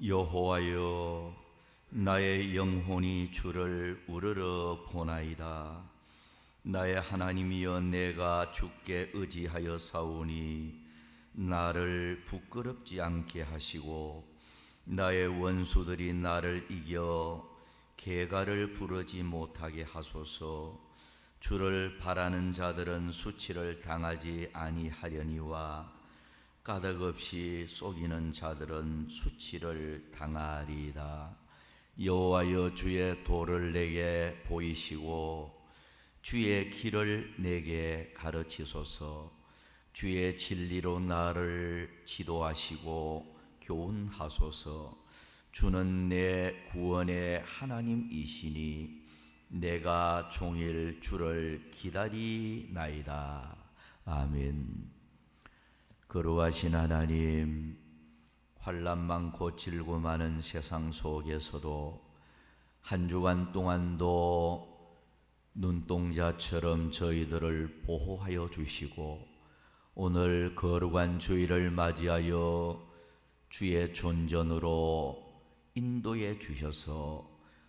여호와여, 나의 영혼이 주를 우러러 보나이다. 나의 하나님이여, 내가 주께 의지하여 싸우니 나를 부끄럽지 않게 하시고 나의 원수들이 나를 이겨 개가를 부르지 못하게 하소서. 주를 바라는 자들은 수치를 당하지 아니하려니와 까닭없이 속이는 자들은 수치를 당하리이다. 여호와여, 주의 도를 내게 보이시고 주의 길을 내게 가르치소서. 주의 진리로 나를 지도하시고 교훈하소서. 주는 내 구원의 하나님이시니 내가 종일 주를 기다리나이다. 아멘. 거룩하신 하나님, 환난 많고 질고 많은 세상 속에서도 한 주간 동안도 눈동자처럼 저희들을 보호하여 주시고 오늘 거룩한 주일을 맞이하여 주의 존전으로 인도해 주셔서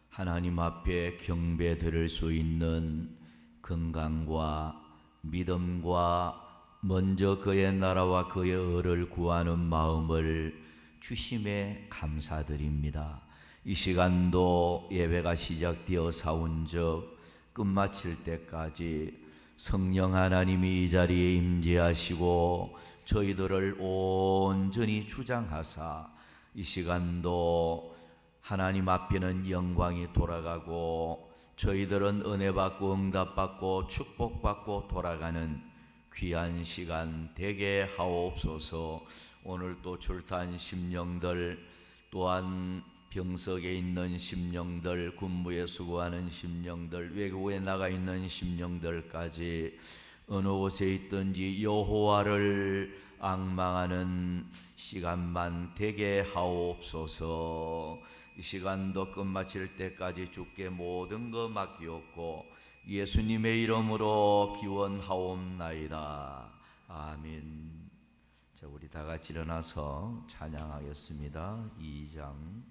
하나님 앞에 경배 드릴 수 있는 건강과 믿음과 먼저 그의 나라와 그의 의를 구하는 마음을 주심에 감사드립니다. 이 시간도 예배가 시작되어 사운적 끝마칠 때까지 성령 하나님이 이 자리에 임재하시고 저희들을 온전히 주장하사 이 시간도 하나님 앞에는 영광이 돌아가고 저희들은 은혜 받고 응답 받고 축복 받고 돌아가는 귀한 시간 되게 하옵소서. 오늘 또 출산 심령들, 또한 병석에 있는 심령들, 군무에 수고하는 심령들, 외국에 나가 있는 심령들까지 어느 곳에 있든지 여호와를 앙망하는 시간만 되게 하옵소서. 이 시간도 끝마칠 때까지 주께 모든 것 맡기옵고 예수님의 이름으로 기원하옵나이다. 아멘. 자, 우리 다 같이 일어나서 찬양하겠습니다. 2장.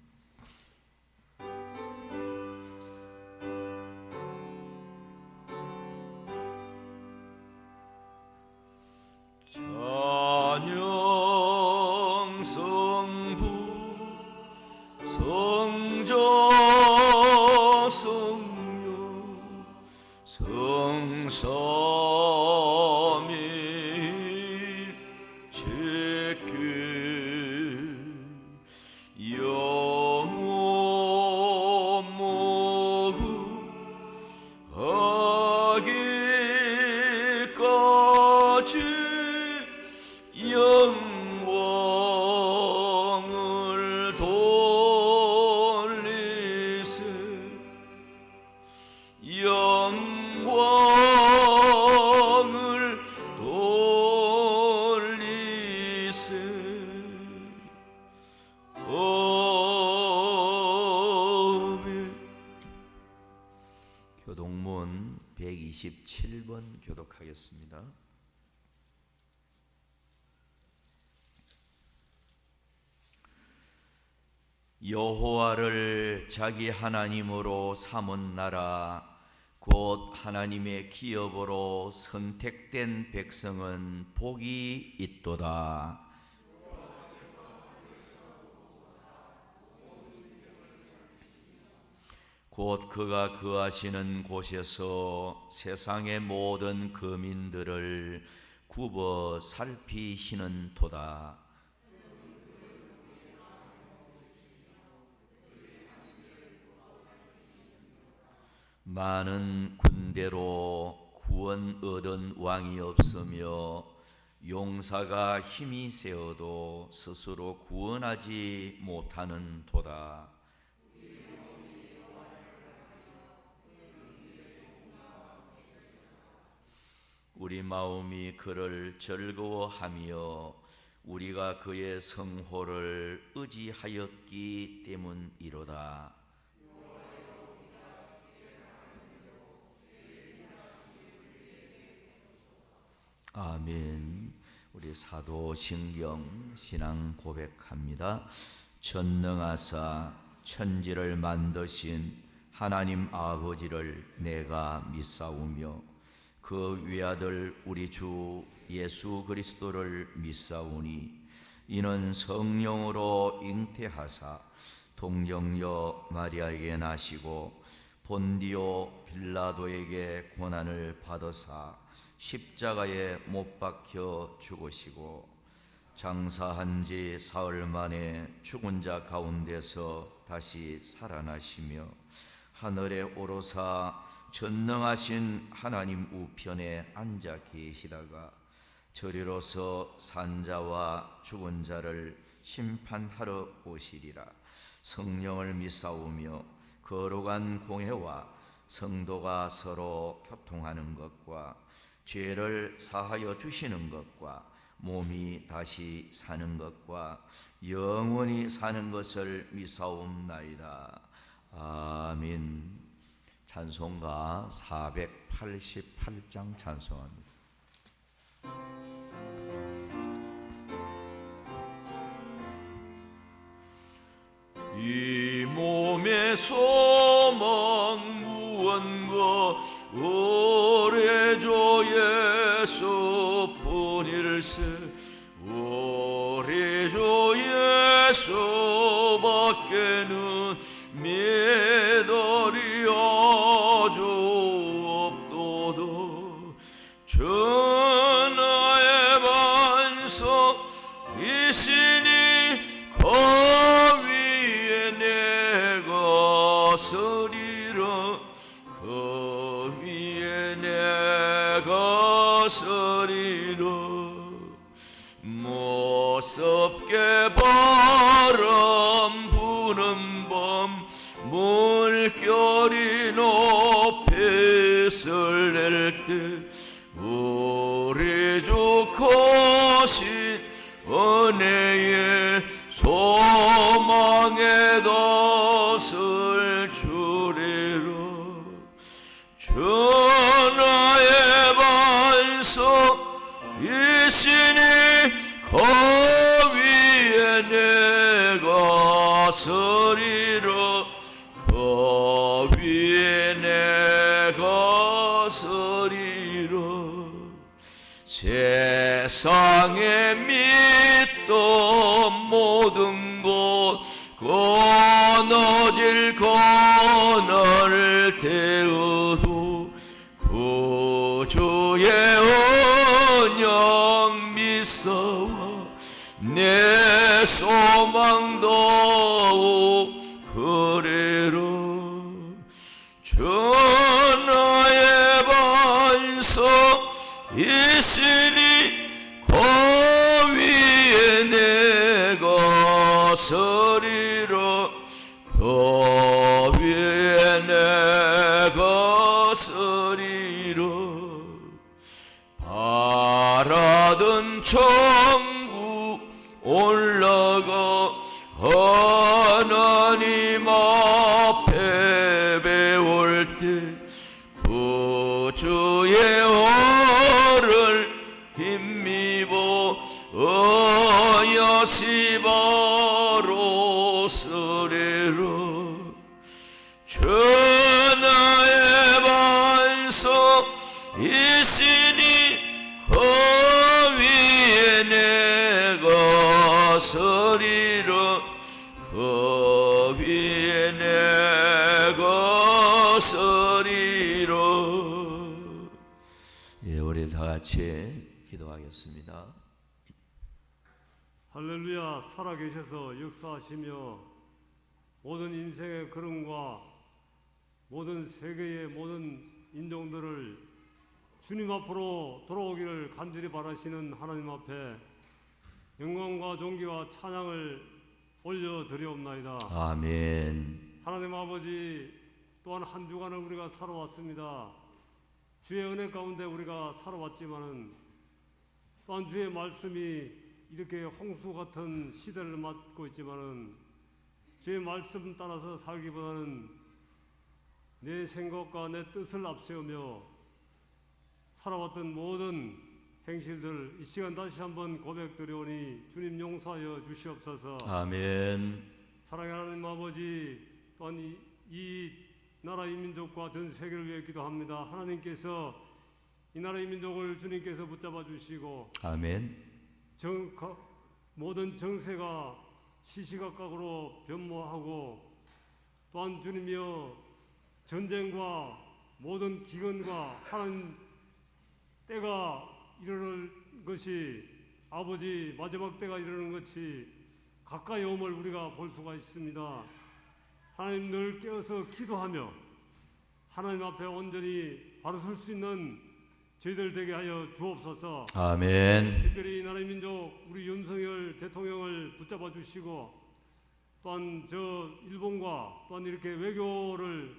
찬양 성부 성자 성령 성삼일 제께 영원 모국하기까지 영광을 돌리세. 영광을 돌리세. 아멘. 교독문 127번 교독하겠습니다. 여호와를 자기 하나님으로 삼은 나라 곧 하나님의 기업으로 선택된 백성은 복이 있도다. 곧 그가 거하시는 곳에서 세상의 모든 거민들을 굽어 살피시는 도다. 많은 군대로 구원 얻은 왕이 없으며 용사가 힘이 세어도 스스로 구원하지 못하는 도다. 우리 마음이 그를 즐거워하며 우리가 그의 성호를 의지하였기 때문이로다. 아멘. 우리 사도신경 신앙 고백합니다. 전능하사 천지를 만드신 하나님 아버지를 내가 믿사오며 그 외아들 우리 주 예수 그리스도를 믿사오니 이는 성령으로 잉태하사 동정녀 마리아에게 나시고 본디오 빌라도에게 고난을 받으사 십자가에 못 박혀 죽으시고 장사한 지 사흘 만에 죽은 자 가운데서 다시 살아나시며 하늘에 오르사 전능하신 하나님 우편에 앉아 계시다가 저리로서 산자와 죽은 자를 심판하러 오시리라. 성령을 믿사오며 거룩한 공회와 성도가 서로 교통하는 것과 죄를 사하여 주시는 것과 몸이 다시 사는 것과 영원히 사는 것을 믿사옵나이다. 아멘. 찬송가 488장 찬송합니다. 이 몸의 소망 무언가 오래 주 예수뿐일세. 오래 주 예수밖에는 믿으리 아주 없도다. 전하의 반석이시니 그 위에 내가 서리라. 그 위에 내가 서리라. 무섭게 바람 부는 밤 물결이 높이 설렐 때 우리 주 크신 은혜의 소망에 덧을 주리라. 전하의 반석이시니 그 위에 내가 서리라. 그 위에 내가 서리라. 세상에 믿던 모든 것 끊어질 고난을 태워도 구주의 언약 믿사와 내 소망도 그래라. 전하의 반석이시니 그 위에 내가 서리라. 그 위에 내가 서리라. 바라던 천국 올라가 하나님 앞에 배울 때 구주의 얼을 힘입어 어여시 바로 서리라. 전하의 반석이시니 그 위에 내가 서리라. 그 위에 내가 서리라. 예, 우리 다 같이 기도하겠습니다. 할렐루야. 살아계셔서 역사하시며 모든 인생의 걸음과 모든 세계의 모든 인종들을 주님 앞으로 돌아오기를 간절히 바라시는 하나님 앞에 영광과 존귀와 찬양을 올려드리옵나이다. 아멘. 하나님 아버지, 또한 한 주간을 우리가 살아왔습니다. 주의 은혜 가운데 우리가 살아왔지만은 또한 주의 말씀이 이렇게 홍수 같은 시대를 맞고 있지만은 주의 말씀 따라서 살기보다는 내 생각과 내 뜻을 앞세우며 살아왔던 모든 행실들 이 시간 다시 한번 고백드리오니 주님 용서하여 주시옵소서. 아멘. 사랑하는 하나님 아버지, 또한 이 나라 이 민족과 전 세계를 위해 기도합니다. 하나님께서 이 나라 이 민족을 주님께서 붙잡아 주시고 아멘. 모든 정세가 시시각각으로 변모하고, 또한 주님이여 전쟁과 모든 기근과 하나님 때가 이르는 것이, 아버지 마지막 때가 이르는 것이 가까이 옴을 우리가 볼 수가 있습니다. 하나님 늘 깨어서 기도하며 하나님 앞에 온전히 바로 설 수 있는 저희들 되게 하여 주옵소서. 아멘. 특별히 이 나라의 민족 우리 윤석열 대통령을 붙잡아 주시고, 또한 저 일본과 또한 이렇게 외교를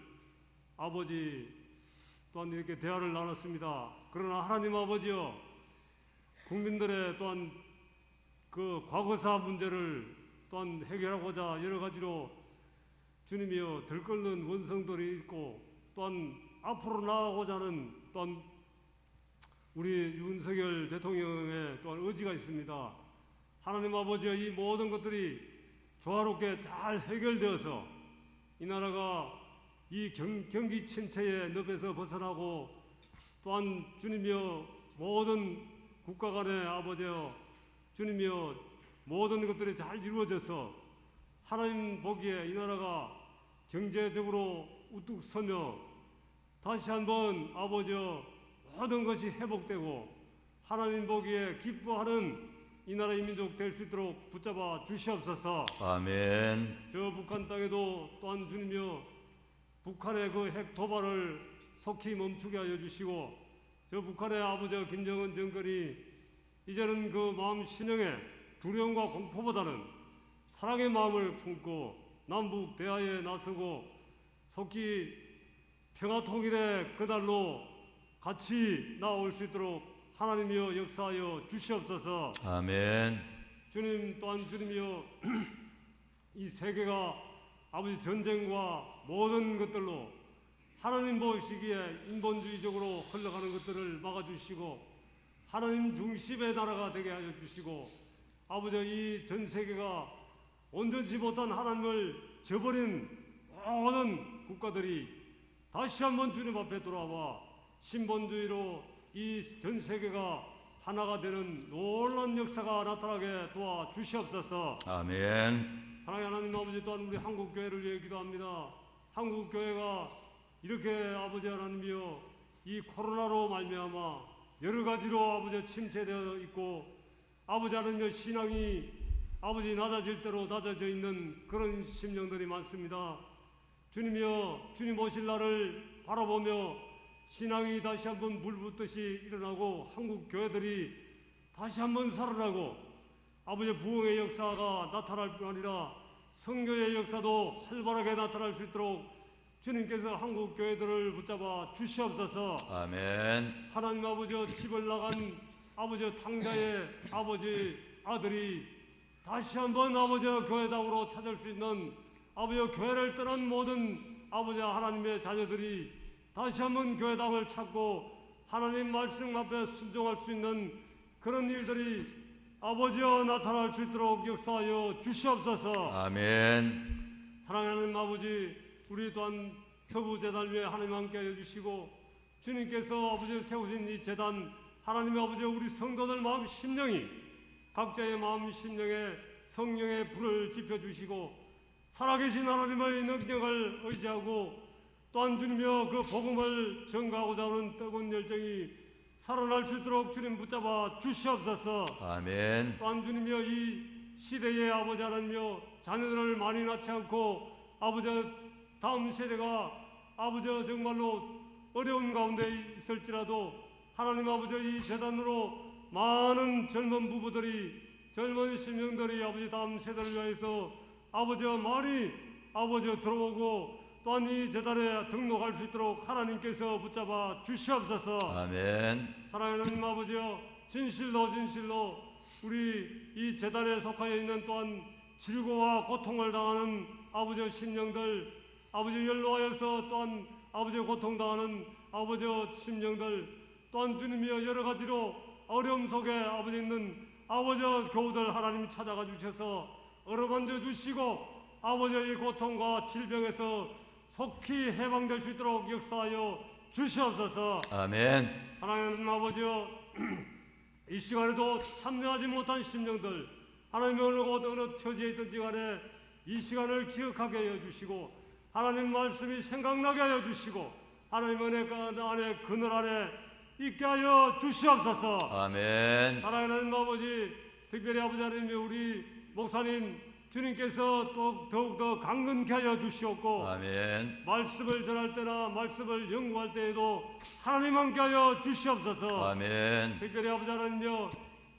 아버지 또한 이렇게 대화를 나눴습니다. 그러나 하나님 아버지여, 국민들의 또한 그 과거사 문제를 또한 해결하고자 여러 가지로 주님이여 들끓는 원성들이 있고, 또한 앞으로 나아가고자 하는 또한 우리 윤석열 대통령의 또한 의지가 있습니다. 하나님 아버지여, 이 모든 것들이 조화롭게 잘 해결되어서 이 나라가 이 경기 침체의 늪에서 벗어나고, 또한 주님이여 모든 국가 간의 아버지여 주님이여 모든 것들이 잘 이루어져서 하나님 보기에 이 나라가 경제적으로 우뚝 서며 다시 한번 아버지여 모든 것이 회복되고 하나님 보기에 기뻐하는 이 나라의 민족 될 수 있도록 붙잡아 주시옵소서. 아멘. 저 북한 땅에도 또한 주님이여 북한의 그 핵 도발을 속히 멈추게 하여 주시고, 저 북한의 아버지 김정은 정권이 이제는 그 마음 신형에 두려움과 공포보다는 사랑의 마음을 품고 남북 대화에 나서고 속히 평화 통일의 그날로 같이 나올 수 있도록 하나님이여 역사하여 주시옵소서. 아멘. 주님, 또한 주님이여 이 세계가 아버지 전쟁과 모든 것들로 하나님 보시기에 인본주의적으로 흘러가는 것들을 막아주시고 하나님 중심의 나라가 되게 하여 주시고, 아버지 이 전 세계가 온전치 못한 하나님을 저버린 모든 국가들이 다시 한번 주님 앞에 돌아와 신본주의로 이 전 세계가 하나가 되는 놀라운 역사가 나타나게 도와주시옵소서. 아멘. 사랑하는 하나님 아버지, 또한 우리 한국교회를 위해 기도합니다. 한국교회가 이렇게 아버지 하나님이여 이 코로나로 말미암아 여러 가지로 아버지 침체되어 있고, 아버지 하나님의 신앙이 아버지 낮아질 대로 낮아져 있는 그런 심령들이 많습니다. 주님이여, 주님 오실 날을 바라보며 신앙이 다시 한번 불붙듯이 일어나고 한국 교회들이 다시 한번 살아나고 아버지 부흥의 역사가 나타날 뿐 아니라 성교의 역사도 활발하게 나타날 수 있도록 주님께서 한국 교회들을 붙잡아 주시옵소서. 아멘. 하나님 아버지, 집을 나간 아버지 탕자의 아버지 아들이 다시 한번 아버지 교회당으로 찾을 수 있는, 아버지 교회를 떠난 모든 아버지 하나님의 자녀들이 다시 한번 교회당을 찾고 하나님 말씀 앞에 순종할 수 있는 그런 일들이 아버지여 나타날 수 있도록 역사하여 주시옵소서. 아멘. 사랑하는 아버지, 우리 또한 서부재단 위에 하나님 함께 해주시고, 주님께서 아버지 세우신 이 재단 하나님의 아버지 우리 성도들 마음 심령이 각자의 마음 심령에 성령의 불을 지펴주시고 살아계신 하나님의 능력을 의지하고, 또한 주님이여 그 복음을 전가하고자 하는 뜨거운 열정이 살아날 수 있도록 주님 붙잡아 주시옵소서. 아멘. 또한 주님이여 이 시대의 아버지 하나님이여 자녀들을 많이 낳지 않고 아버지 다음 세대가 아버지 정말로 어려운 가운데 있을지라도 하나님 아버지 이 재단으로 많은 젊은 부부들이 젊은 심령들이 아버지 다음 세대를 위해서 아버지 많이 아버지 들어오고 또한 이 재단에 등록할 수 있도록 하나님께서 붙잡아 주시옵소서. 아멘. 사랑하는 아버지여, 진실로 진실로 우리 이 재단에 속하여 있는 또한 질고와 고통을 당하는 아버지 심령들, 아버지 연로하여서 또한 아버지 고통당하는 아버지 심령들, 또한 주님이여 여러 가지로 어려움 속에 아버지 있는 아버지 교우들 하나님 찾아가 주셔서 어루만져 주시고 아버지의 고통과 질병에서 속히 해방될 수 있도록 역사하여 주시옵소서. 아멘. 하나님 아버지여, 이 시간에도 참여하지 못한 심령들, 하나님 어느 처지에 있든지 간에 이 시간을 기억하게 하여 주시고, 하나님 말씀이 생각나게 하여 주시고, 하나님 은혜 안에 그늘 안에 있게 하여 주시옵소서. 아멘. 하나님 아버지, 특별히 아버지 하나님, 우리 목사님 주님께서 또 더욱더 강건케 하여 주시옵고, 아멘. 말씀을 전할 때나 말씀을 연구할 때에도 하나님 함께 하여 주시옵소서. 아멘. 특별히 아버지 하나님요,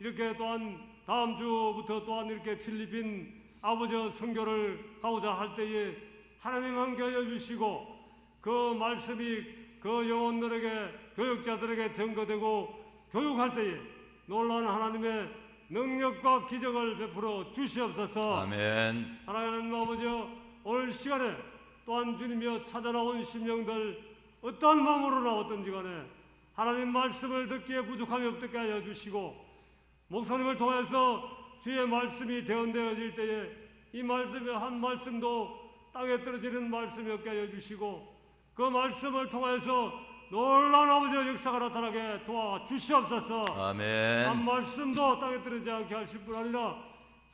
이렇게 또한 다음 주부터 또한 이렇게 필리핀 아버지 선교를 가고자 할 때에 하나님 함께 하여 주시고, 그 말씀이 그 영혼들에게, 교육자들에게 전거되고 교육할 때에 놀라운 하나님의 능력과 기적을 베풀어 주시옵소서. 아멘. 하나님 아버지여, 오늘 시간에 또한 주님이여 찾아나온 심령들 어떠한 마음으로 나왔든지 간에 하나님 말씀을 듣기에 부족함이 없게 하여 주시고, 목사님을 통해서 주의 말씀이 대언되어질 때에 이 말씀의 한 말씀도 땅에 떨어지는 말씀이 없게 하여 주시고, 그 말씀을 통해서 놀라운 아버지의 역사가 나타나게 도와주시옵소서. 아멘. 한 말씀도 땅에 떨어지지 않게 하실 뿐 아니라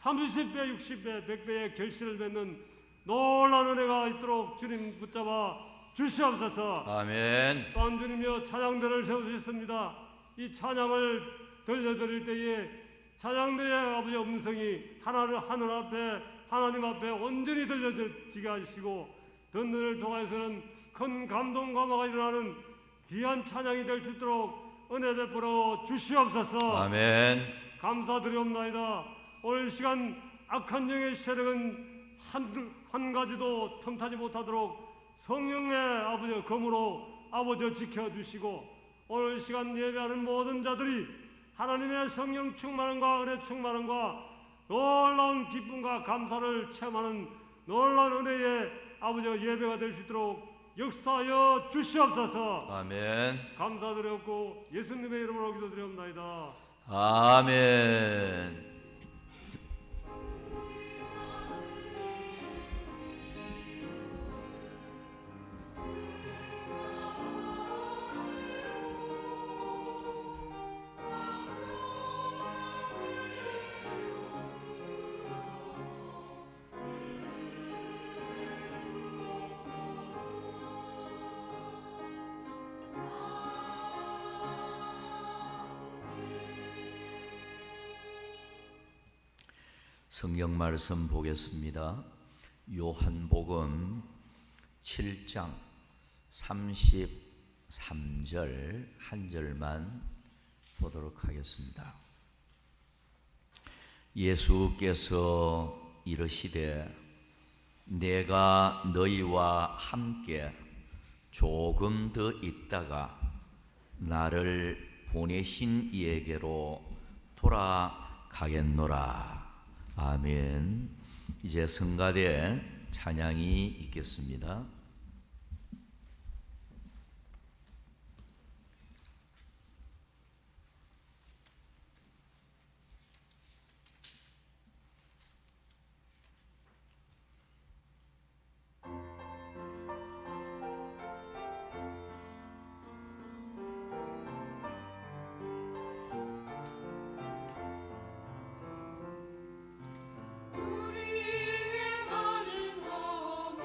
30배, 60배, 100배의 결실을 맺는 놀라운 은혜가 있도록 주님 붙잡아 주시옵소서. 아멘. 또한 주님이여, 찬양대를 세우셨습니다. 이 찬양을 들려드릴 때에 찬양대의 아버지의 음성이 하늘 앞에, 하나님 앞에 온전히 들려지게 하시고, 듣는 이를 통해서는 큰 감동 감화가 일어나는 귀한 찬양이 될 수 있도록 은혜 베풀어 주시옵소서. 아멘. 감사드리옵나이다. 오늘 시간 악한 영의 세력은 한 가지도 틈타지 못하도록 성령의 아버지 검으로 아버지 지켜주시고, 오늘 시간 예배하는 모든 자들이 하나님의 성령 충만함과 은혜 충만함과 놀라운 기쁨과 감사를 체험하는 놀라운 은혜의 아버지 예배가 될 수 있도록 역사하여 주시옵소서. 아멘. 감사드렸고 예수님의 이름으로 기도드리옵나이다. 아멘. 성경 말씀 보겠습니다. 요한복음 7장 33절 한 절만 보도록 하겠습니다. 예수께서 이르시되 내가 너희와 함께 조금 더 있다가 나를 보내신 이에게로 돌아가겠노라. 아멘. 이제 성가대 찬양이 있겠습니다. 우리의 마른 마음을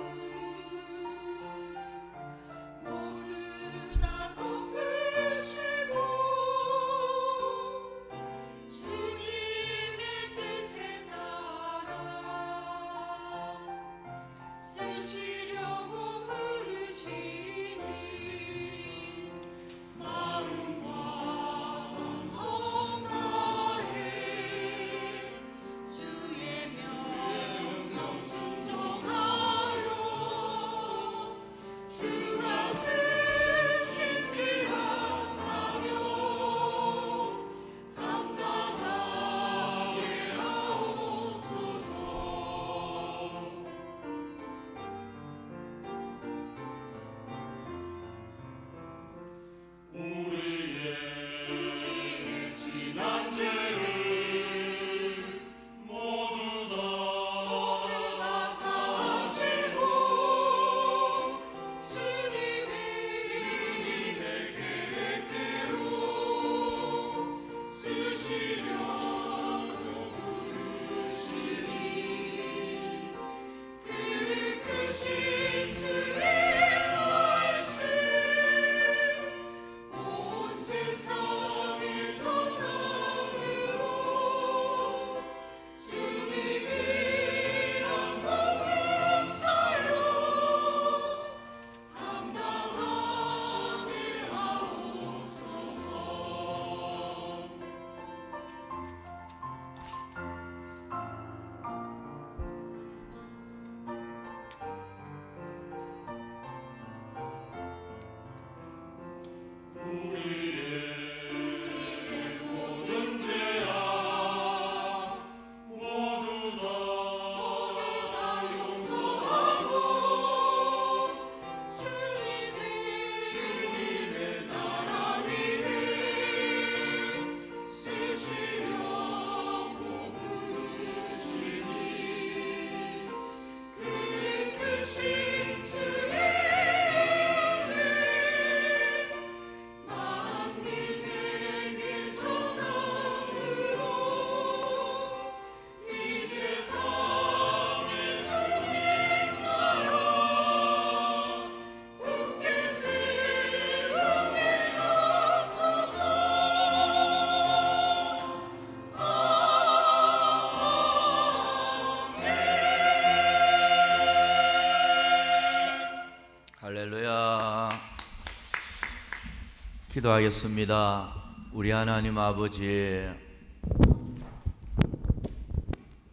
기도하겠습니다. 우리 하나님 아버지,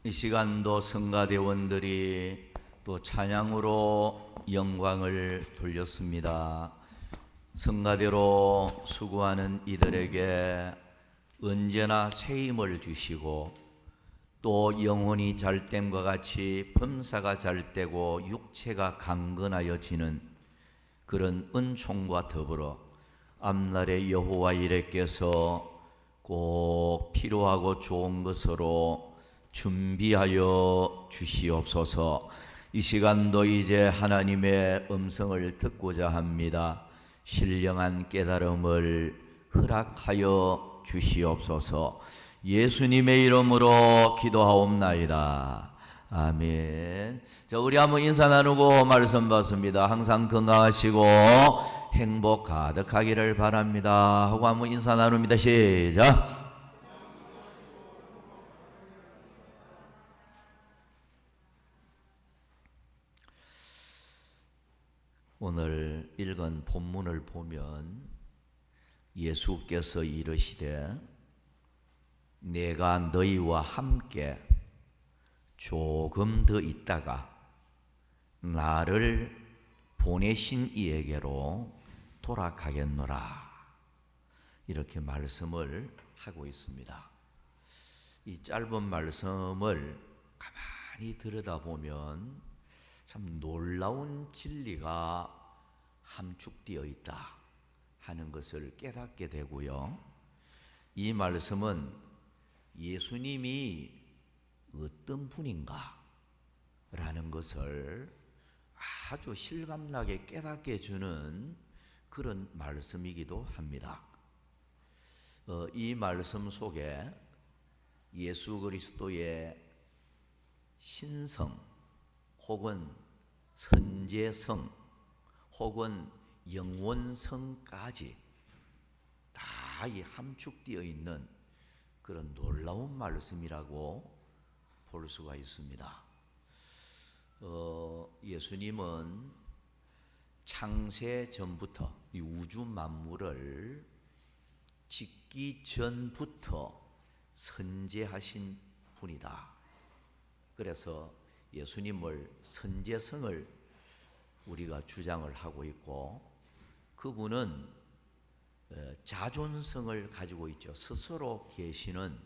이 시간도 성가대원들이 또 찬양으로 영광을 돌렸습니다. 성가대로 수고하는 이들에게 언제나 새 힘을 주시고 또 영혼이 잘됨과 같이 범사가 잘되고 육체가 강건하여지는 그런 은총과 더불어 앞날에 여호와 이레께서 꼭 필요하고 좋은 것으로 준비하여 주시옵소서. 이 시간도 이제 하나님의 음성을 듣고자 합니다. 신령한 깨달음을 허락하여 주시옵소서. 예수님의 이름으로 기도하옵나이다. 아멘. 자, 우리 한번 인사 나누고 말씀 받습니다. 항상 건강하시고 행복 가득하기를 바랍니다 하고 한번 인사 나눕니다. 시작. 오늘 읽은 본문을 보면 예수께서 이르시되 내가 너희와 함께 조금 더 있다가 나를 보내신 이에게로 돌아가겠노라, 이렇게 말씀을 하고 있습니다. 이 짧은 말씀을 가만히 들여다보면 참 놀라운 진리가 함축되어 있다 하는 것을 깨닫게 되고요. 이 말씀은 예수님이 어떤 분인가 라는 것을 아주 실감나게 깨닫게 해주는 그런 말씀이기도 합니다. 이 말씀 속에 예수 그리스도의 신성 혹은 선제성 혹은 영원성까지 다 이 함축되어 있는 그런 놀라운 말씀이라고 볼 수가 있습니다. 예수님은 창세 전부터 이 우주 만물을 짓기 전부터 선제하신 분이다. 그래서 예수님을 선제성을 우리가 주장을 하고 있고, 그분은 자존성을 가지고 있죠. 스스로 계시는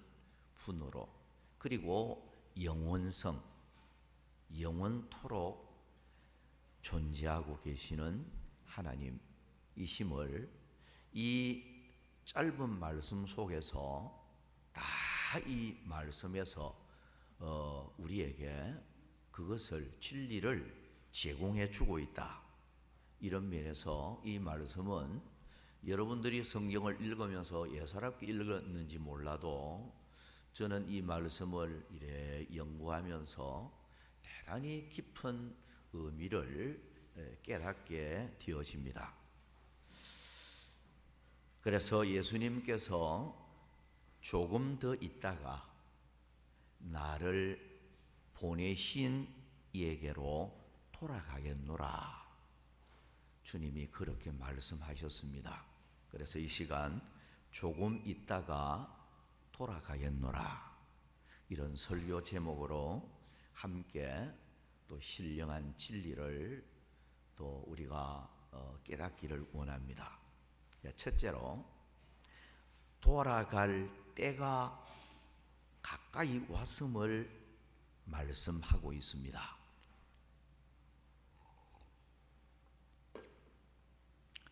분으로. 그리고 영원성, 영원토록 존재하고 계시는 하나님이심을 이 짧은 말씀 속에서 다 이 말씀에서 우리에게 그것을 진리를 제공해 주고 있다. 이런 면에서 이 말씀은 여러분들이 성경을 읽으면서 예사롭게 읽었는지 몰라도 저는 이 말씀을 이래 연구하면서 대단히 깊은 의미를 깨닫게 되어집니다. 그래서 예수님께서 조금 더 있다가 나를 보내신 이에게로 돌아가겠노라, 주님이 그렇게 말씀하셨습니다. 그래서 이 시간 조금 있다가 돌아가겠노라, 이런 설교 제목으로 함께 또 신령한 진리를 또 우리가 깨닫기를 원합니다. 첫째로, 돌아갈 때가 가까이 왔음을 말씀하고 있습니다.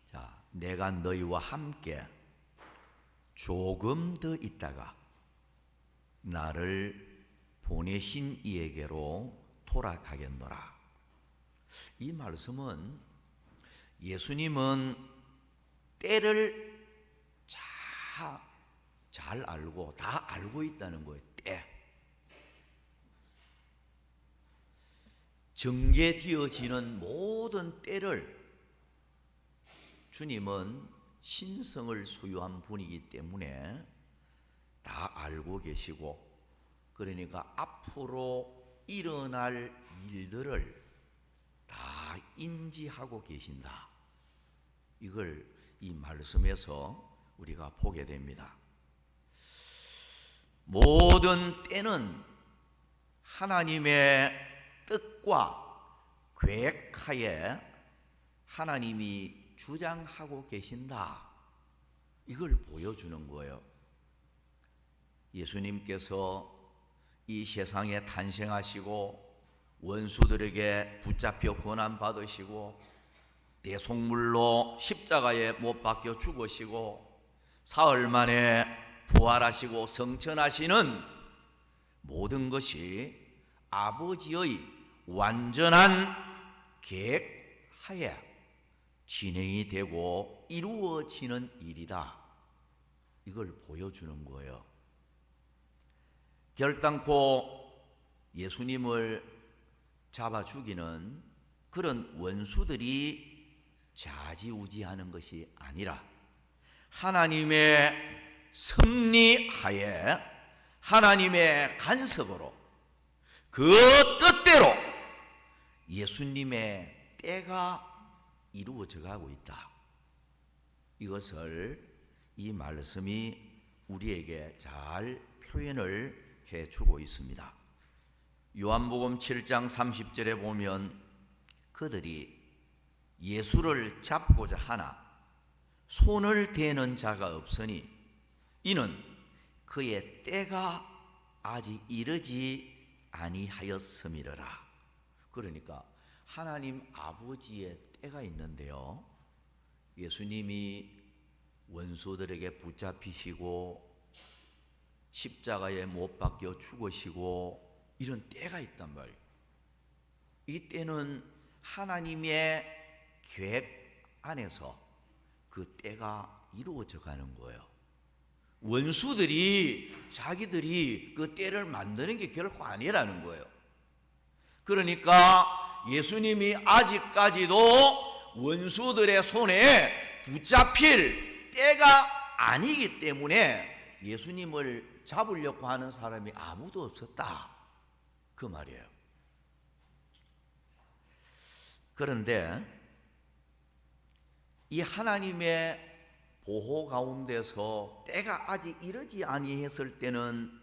자, 내가 너희와 함께 조금 더 있다가 나를 보내신 이에게로 돌아가겠노라. 이 말씀은 예수님은 때를 잘 알고 다 알고 있다는 거예요. 때. 정계되어지는 모든 때를 주님은 신성을 소유한 분이기 때문에 다 알고 계시고, 그러니까 앞으로 일어날 일들을 다 인지하고 계신다. 이걸 이 말씀에서 우리가 보게 됩니다. 모든 때는 하나님의 뜻과 계획하에 하나님이 주장하고 계신다, 이걸 보여주는 거예요. 예수님께서 이 세상에 탄생하시고 원수들에게 붙잡혀 고난받으시고 대속물로 십자가에 못 박혀 죽으시고 사흘 만에 부활하시고 성천하시는 모든 것이 아버지의 완전한 계획하에 진행이 되고 이루어지는 일이다, 이걸 보여주는 거예요. 결단코 예수님을 잡아 죽이는 그런 원수들이 좌지우지하는 것이 아니라 하나님의 섭리하에 하나님의 간섭으로 그 뜻대로 예수님의 때가 이루어져 가고 있다, 이것을 이 말씀이 우리에게 잘 표현을 해주고 있습니다. 요한복음 7장 30절에 보면 그들이 예수를 잡고자 하나 손을 대는 자가 없으니 이는 그의 때가 아직 이르지 아니하였음이러라. 그러니까 하나님 아버지의 때가 있는데요, 예수님이 원수들에게 붙잡히시고 십자가에 못 박혀 죽으시고 이런 때가 있단 말이에요. 이 때는 하나님의 계획 안에서 그 때가 이루어져 가는 거예요. 원수들이 자기들이 그 때를 만드는 게 결코 아니라는 거예요. 그러니까 예수님이 아직까지도 원수들의 손에 붙잡힐 때가 아니기 때문에 예수님을 잡으려고 하는 사람이 아무도 없었다, 그 말이에요. 그런데 이 하나님의 보호 가운데서 때가 아직 이르지 아니했을 때는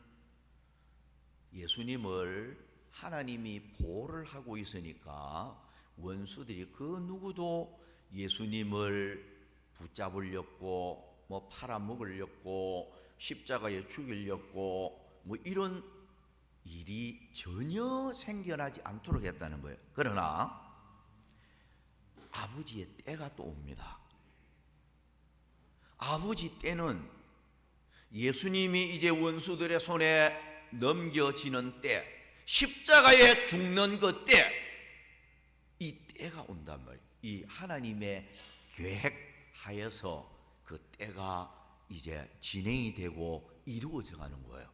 예수님을 하나님이 보호를 하고 있으니까 원수들이 그 누구도 예수님을 붙잡으려고 뭐 팔아먹으려고 십자가에 죽이려고 뭐 이런 일이 전혀 생겨나지 않도록 했다는 거예요. 그러나 아버지의 때가 또 옵니다. 아버지 때는 예수님이 이제 원수들의 손에 넘겨지는 때, 십자가에 죽는 그 때, 이 때가 온단 말이에요. 이 하나님의 계획하여서 그 때가 이제 진행이 되고 이루어져 가는 거예요.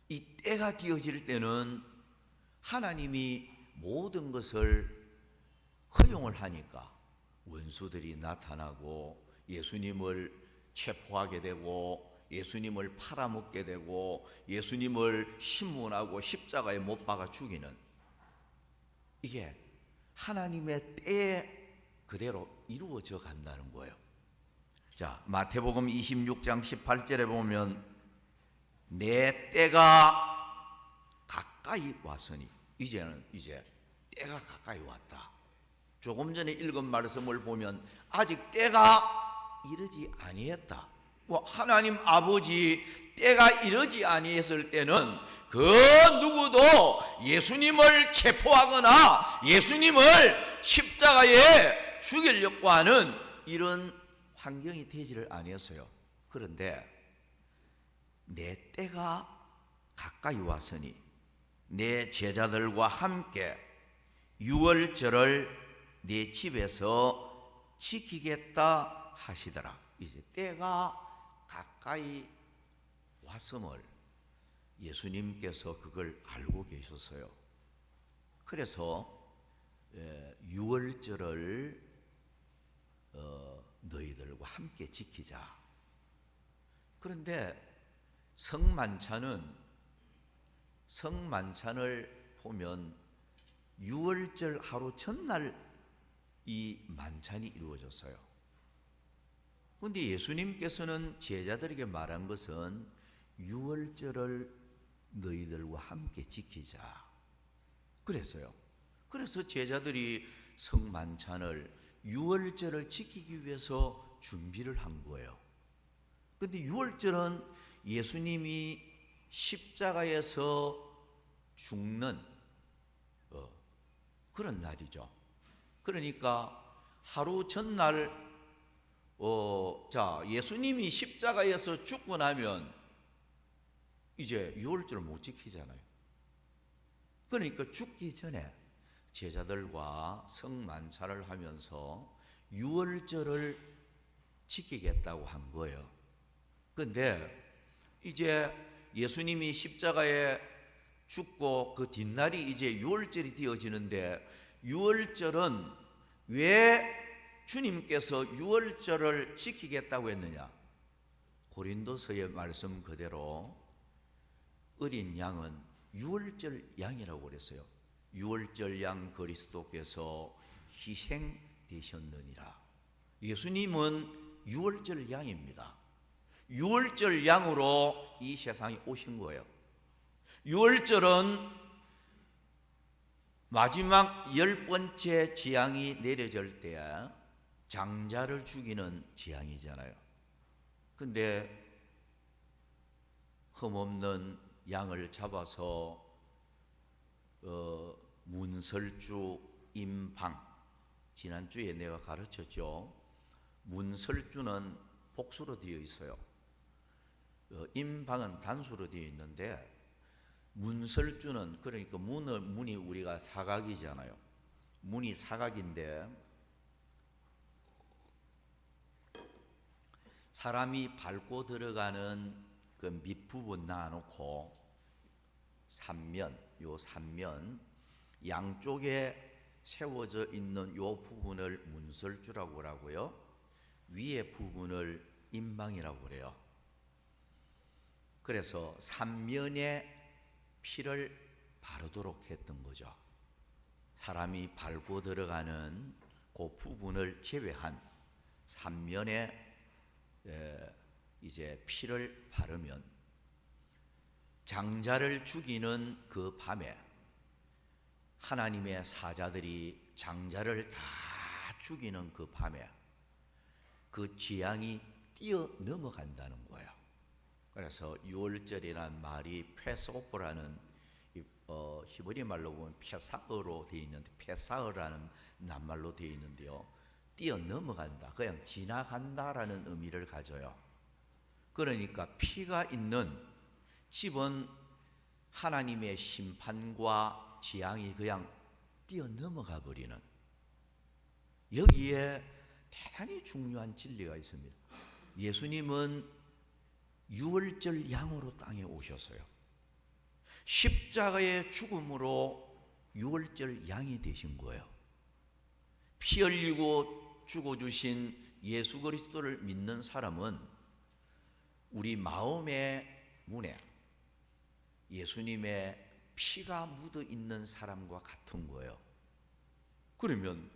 이 때가 되어질 때는 하나님이 모든 것을 허용을 하니까 원수들이 나타나고 예수님을 체포하게 되고 예수님을 팔아먹게 되고 예수님을 신문하고 십자가에 못 박아 죽이는, 이게 하나님의 때에 그대로 이루어져 간다는 거예요. 자, 마태복음 26장 18절에 보면 내 때가 가까이 왔으니, 이제는 이제 때가 가까이 왔다. 조금 전에 읽은 말씀을 보면 아직 때가 이르지 아니했다. 뭐 하나님 아버지 때가 이르지 아니했을 때는 그 누구도 예수님을 체포하거나 예수님을 십자가에 죽이려고 하는 이런 환경이 되지를 아니었어요. 그런데 내 때가 가까이 왔으니 내 제자들과 함께 유월절을 내 집에서 지키겠다 하시더라. 이제 때가 가까이 왔음을 예수님께서 그걸 알고 계셨어요. 그래서 유월절을 너희들과 함께 지키자. 그런데 성만찬을 보면 유월절 하루 전날 이 만찬이 이루어졌어요. 그런데 예수님께서는 제자들에게 말한 것은 유월절을 너희들과 함께 지키자 그랬어요. 그래서 제자들이 성만찬을 유월절을 지키기 위해서 준비를 한 거예요. 그런데 유월절은 예수님이 십자가에서 죽는 그런 날이죠. 그러니까 하루 전날 예수님이 십자가에서 죽고 나면 이제 유월절을 못 지키잖아요. 그러니까 죽기 전에 제자들과 성만찬을 하면서 유월절을 지키겠다고 한 거예요. 그런데 이제 예수님이 십자가에 죽고 그 뒷날이 이제 유월절이 되어지는데, 유월절은 왜 주님께서 유월절을 지키겠다고 했느냐? 고린도서의 말씀 그대로 어린 양은 유월절 양이라고 그랬어요. 유월절 양 그리스도께서 희생되셨느니라. 예수님은 유월절 양입니다. 유월절 양으로 이 세상에 오신 거예요. 유월절은 마지막 10번째 재앙이 내려질 때에 장자를 죽이는 재앙이잖아요. 근데 흠없는 양을 잡아서 문설주 임방, 지난주에 내가 가르쳤죠. 문설주는 복수로 되어 있어요. 임방은 단수로 되어 있는데, 문설주는 그러니까 문이 우리가 사각이잖아요. 문이 사각인데 사람이 밟고 들어가는 그 밑부분 놔놓고 요 삼면 양쪽에 세워져 있는 요 부분을 문설주라고 하고요. 위에 부분을 임방이라고 그래요. 그래서 삼면에 피를 바르도록 했던 거죠. 사람이 밟고 들어가는 그 부분을 제외한 삼면에 이제 피를 바르면 장자를 죽이는 그 밤에 하나님의 사자들이 장자를 다 죽이는 그 밤에 그 재앙이 뛰어넘어간다는 거예요. 그래서 유월절이라는 말이 페소포라는 히브리 말로 보면 페사어로 되어 있는데, 페사어라는 낱말로 되어 있는데요, 뛰어넘어간다, 그냥 지나간다라는 의미를 가져요. 그러니까 피가 있는 집은 하나님의 심판과 재앙이 그냥 뛰어넘어가 버리는, 여기에 대단히 중요한 진리가 있습니다. 예수님은 유월절 양으로 땅에 오셨어요. 십자가의 죽음으로 유월절 양이 되신 거예요. 피 흘리고 죽어주신 예수 그리스도를 믿는 사람은 우리 마음의 문에 예수님의 피가 묻어 있는 사람과 같은 거예요. 그러면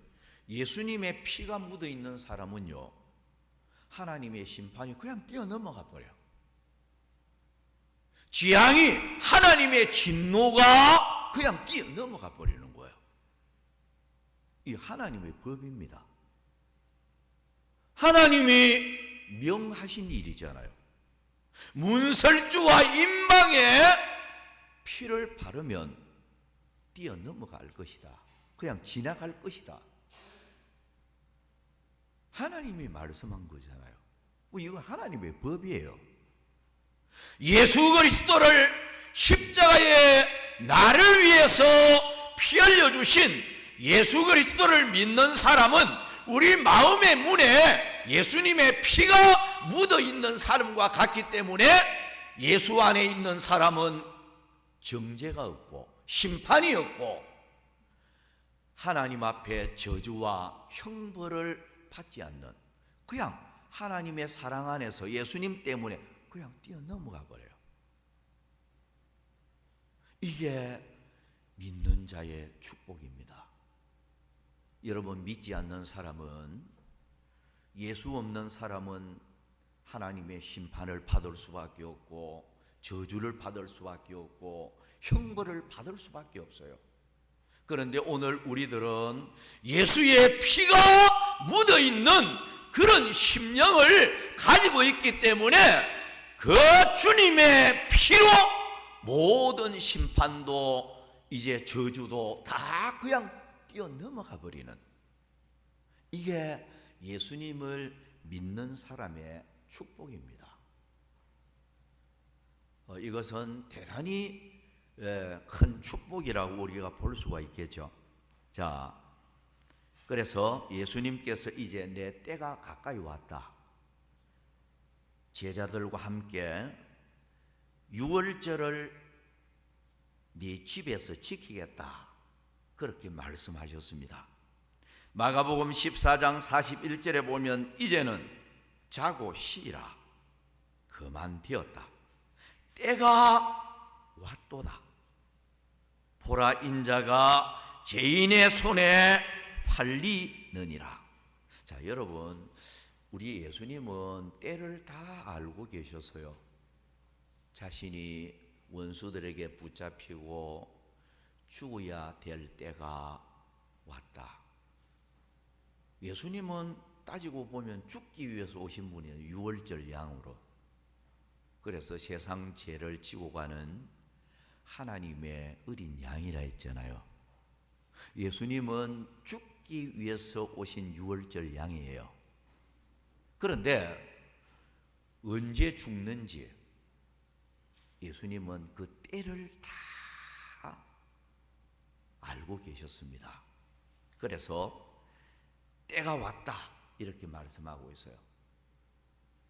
예수님의 피가 묻어 있는 사람은요, 하나님의 심판이 그냥 뛰어넘어가 버려요. 재앙이, 하나님의 진노가 그냥 뛰어넘어가 버리는 거예요. 이 하나님의 법입니다. 하나님이 명하신 일이잖아요. 문설주와 임방에 피를 바르면 뛰어넘어갈 것이다. 그냥 지나갈 것이다. 하나님이 말씀한 거잖아요. 이건 하나님의 법이에요. 예수 그리스도를 십자가에 나를 위해서 피 흘려주신 예수 그리스도를 믿는 사람은 우리 마음의 문에 예수님의 피가 묻어 있는 사람과 같기 때문에 예수 안에 있는 사람은 정죄가 없고 심판이 없고 하나님 앞에 저주와 형벌을 받지 않는, 그냥 하나님의 사랑 안에서 예수님 때문에 그냥 뛰어넘어가 버려요. 이게 믿는 자의 축복입니다. 여러분, 믿지 않는 사람은 예수 없는 사람은 하나님의 심판을 받을 수밖에 없고 저주를 받을 수밖에 없고 형벌을 받을 수밖에 없어요. 그런데 오늘 우리들은 예수의 피가 묻어있는 그런 심령을 가지고 있기 때문에 그 주님의 피로 모든 심판도 이제 저주도 다 그냥 뛰어넘어가 버리는, 이게 예수님을 믿는 사람의 축복입니다. 이것은 대단히 큰 축복이라고 우리가 볼 수가 있겠죠. 자, 그래서 예수님께서 이제 내 때가 가까이 왔다, 제자들과 함께 유월절을 네 집에서 지키겠다, 그렇게 말씀하셨습니다. 마가복음 14장 41절에 보면 이제는 자고 쉬라, 그만 되었다, 때가 왔도다, 보라 인자가 죄인의 손에 팔리느니라. 자, 여러분, 우리 예수님은 때를 다 알고 계셨어요. 자신이 원수들에게 붙잡히고 죽어야 될 때가 왔다. 예수님은 따지고 보면 죽기 위해서 오신 분이에요. 유월절 양으로. 그래서 세상 죄를 지고 가는 하나님의 어린 양이라 했잖아요. 예수님은 죽기 위해서 오신 유월절 양이에요. 그런데 언제 죽는지 예수님은 그 때를 다 알고 계셨습니다. 그래서 때가 왔다 이렇게 말씀하고 있어요.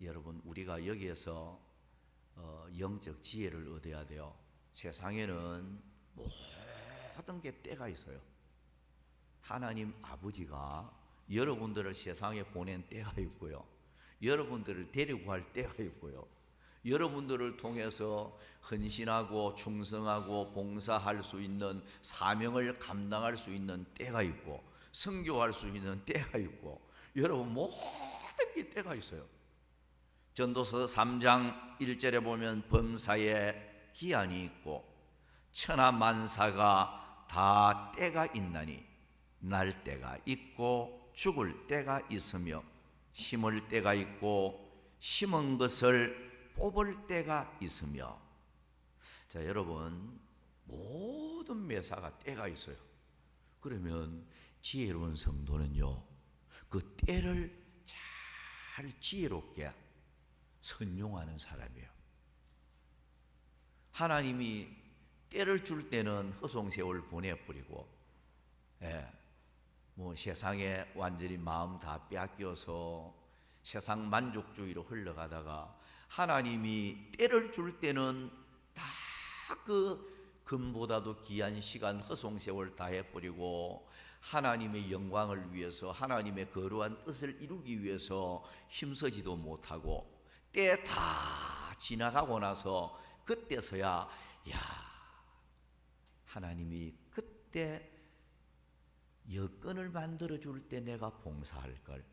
여러분, 우리가 여기에서 영적 지혜를 얻어야 돼요. 세상에는 모든 게 때가 있어요. 하나님 아버지가 여러분들을 세상에 보낸 때가 있고요, 여러분들을 데리고 갈 때가 있고요, 여러분들을 통해서 헌신하고 충성하고 봉사할 수 있는 사명을 감당할 수 있는 때가 있고, 선교할 수 있는 때가 있고, 여러분 모든 게 때가 있어요. 전도서 3장 1절에 보면 범사에 기한이 있고 천하만사가 다 때가 있나니 날 때가 있고 죽을 때가 있으며 심을 때가 있고 심은 것을 뽑을 때가 있으며. 자, 여러분, 모든 매사가 때가 있어요. 그러면 지혜로운 성도는요, 그 때를 잘 지혜롭게 선용하는 사람이에요. 하나님이 때를 줄 때는 허송세월 보내버리고, 세상에 완전히 마음 다 빼앗겨서 세상 만족주의로 흘러가다가 하나님이 때를 줄 때는 다 그 금보다도 귀한 시간 허송세월 다 해버리고 하나님의 영광을 위해서 하나님의 거룩한 뜻을 이루기 위해서 힘쓰지도 못하고 때 다 지나가고 나서 그때서야 하나님이 그때 여건을 만들어 줄 때 내가 봉사할 걸,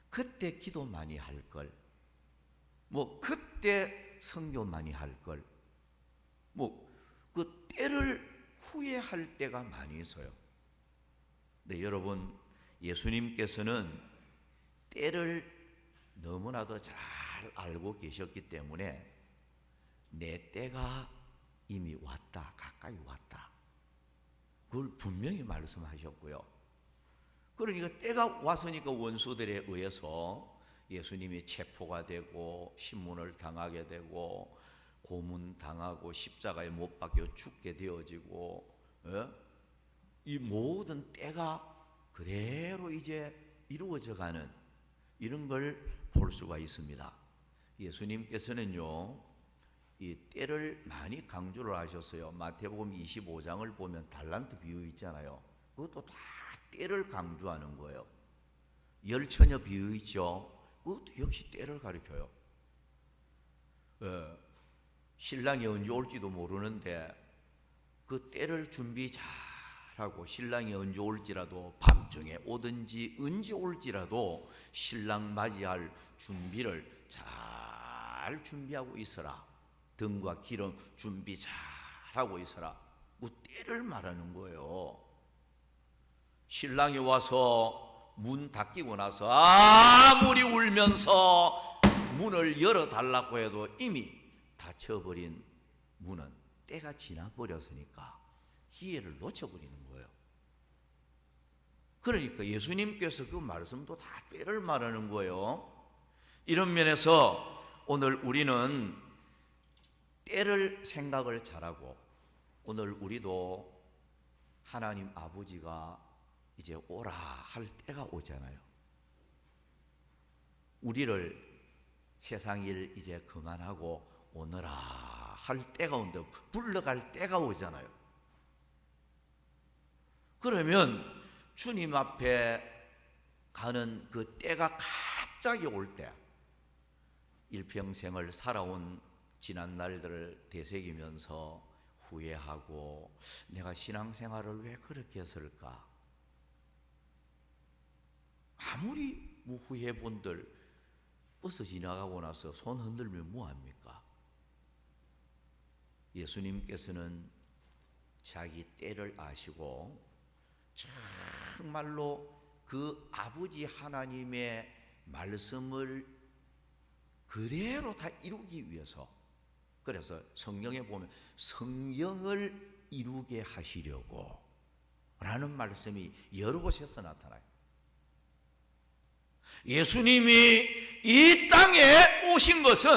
그때 기도 많이 할 걸, 그때 선교 많이 할 걸, 그 때를 후회할 때가 많이 있어요. 근데 여러분, 예수님께서는 때를 너무나도 잘 알고 계셨기 때문에 내 때가 이미 왔다, 가까이 왔다, 그걸 분명히 말씀하셨고요. 그러니까 때가 왔으니까 원수들에 의해서 예수님이 체포가 되고 신문을 당하게 되고 고문당하고 십자가에 못 박혀 죽게 되어지고, 이 모든 때가 그대로 이제 이루어져 가는 이런 걸 볼 수가 있습니다. 예수님께서는요, 이 때를 많이 강조를 하셨어요. 마태복음 25장을 보면 달란트 비유 있잖아요. 그것도 다 때를 강조하는 거예요. 열처녀 비유 있죠. 그것도 역시 때를 가리켜요. 신랑이 언제 올지도 모르는데 그 때를 준비 잘 하고 신랑이 언제 올지라도 밤중에 오든지 언제 올지라도 신랑 맞이할 준비를 잘 준비하고 있어라. 등과 기름 준비 잘 하고 있어라. 그 때를 말하는 거예요. 신랑이 와서 문 닫히고 나서 아무리 울면서 문을 열어달라고 해도 이미 닫혀버린 문은 때가 지나버렸으니까 기회를 놓쳐버리는 거예요. 그러니까 예수님께서 그 말씀도 다 때를 말하는 거예요. 이런 면에서 오늘 우리는 때를 생각을 잘하고, 오늘 우리도 하나님 아버지가 이제 오라 할 때가 오잖아요. 우리를 세상 일 이제 그만하고 오너라 할 때가 온다, 불러갈 때가 오잖아요. 그러면 주님 앞에 가는 그 때가 갑자기 올 때, 일평생을 살아온 지난 날들을 되새기면서 후회하고 내가 신앙생활을 왜 그렇게 했을까? 아무리 후회본들 버스 지나가고 나서 손 흔들면 뭐합니까? 예수님께서는 자기 때를 아시고 정말로 그 아버지 하나님의 말씀을 그대로 다 이루기 위해서, 그래서 성경에 보면 성경을 이루게 하시려고 라는 말씀이 여러 곳에서 나타나요. 예수님이 이 땅에 오신 것은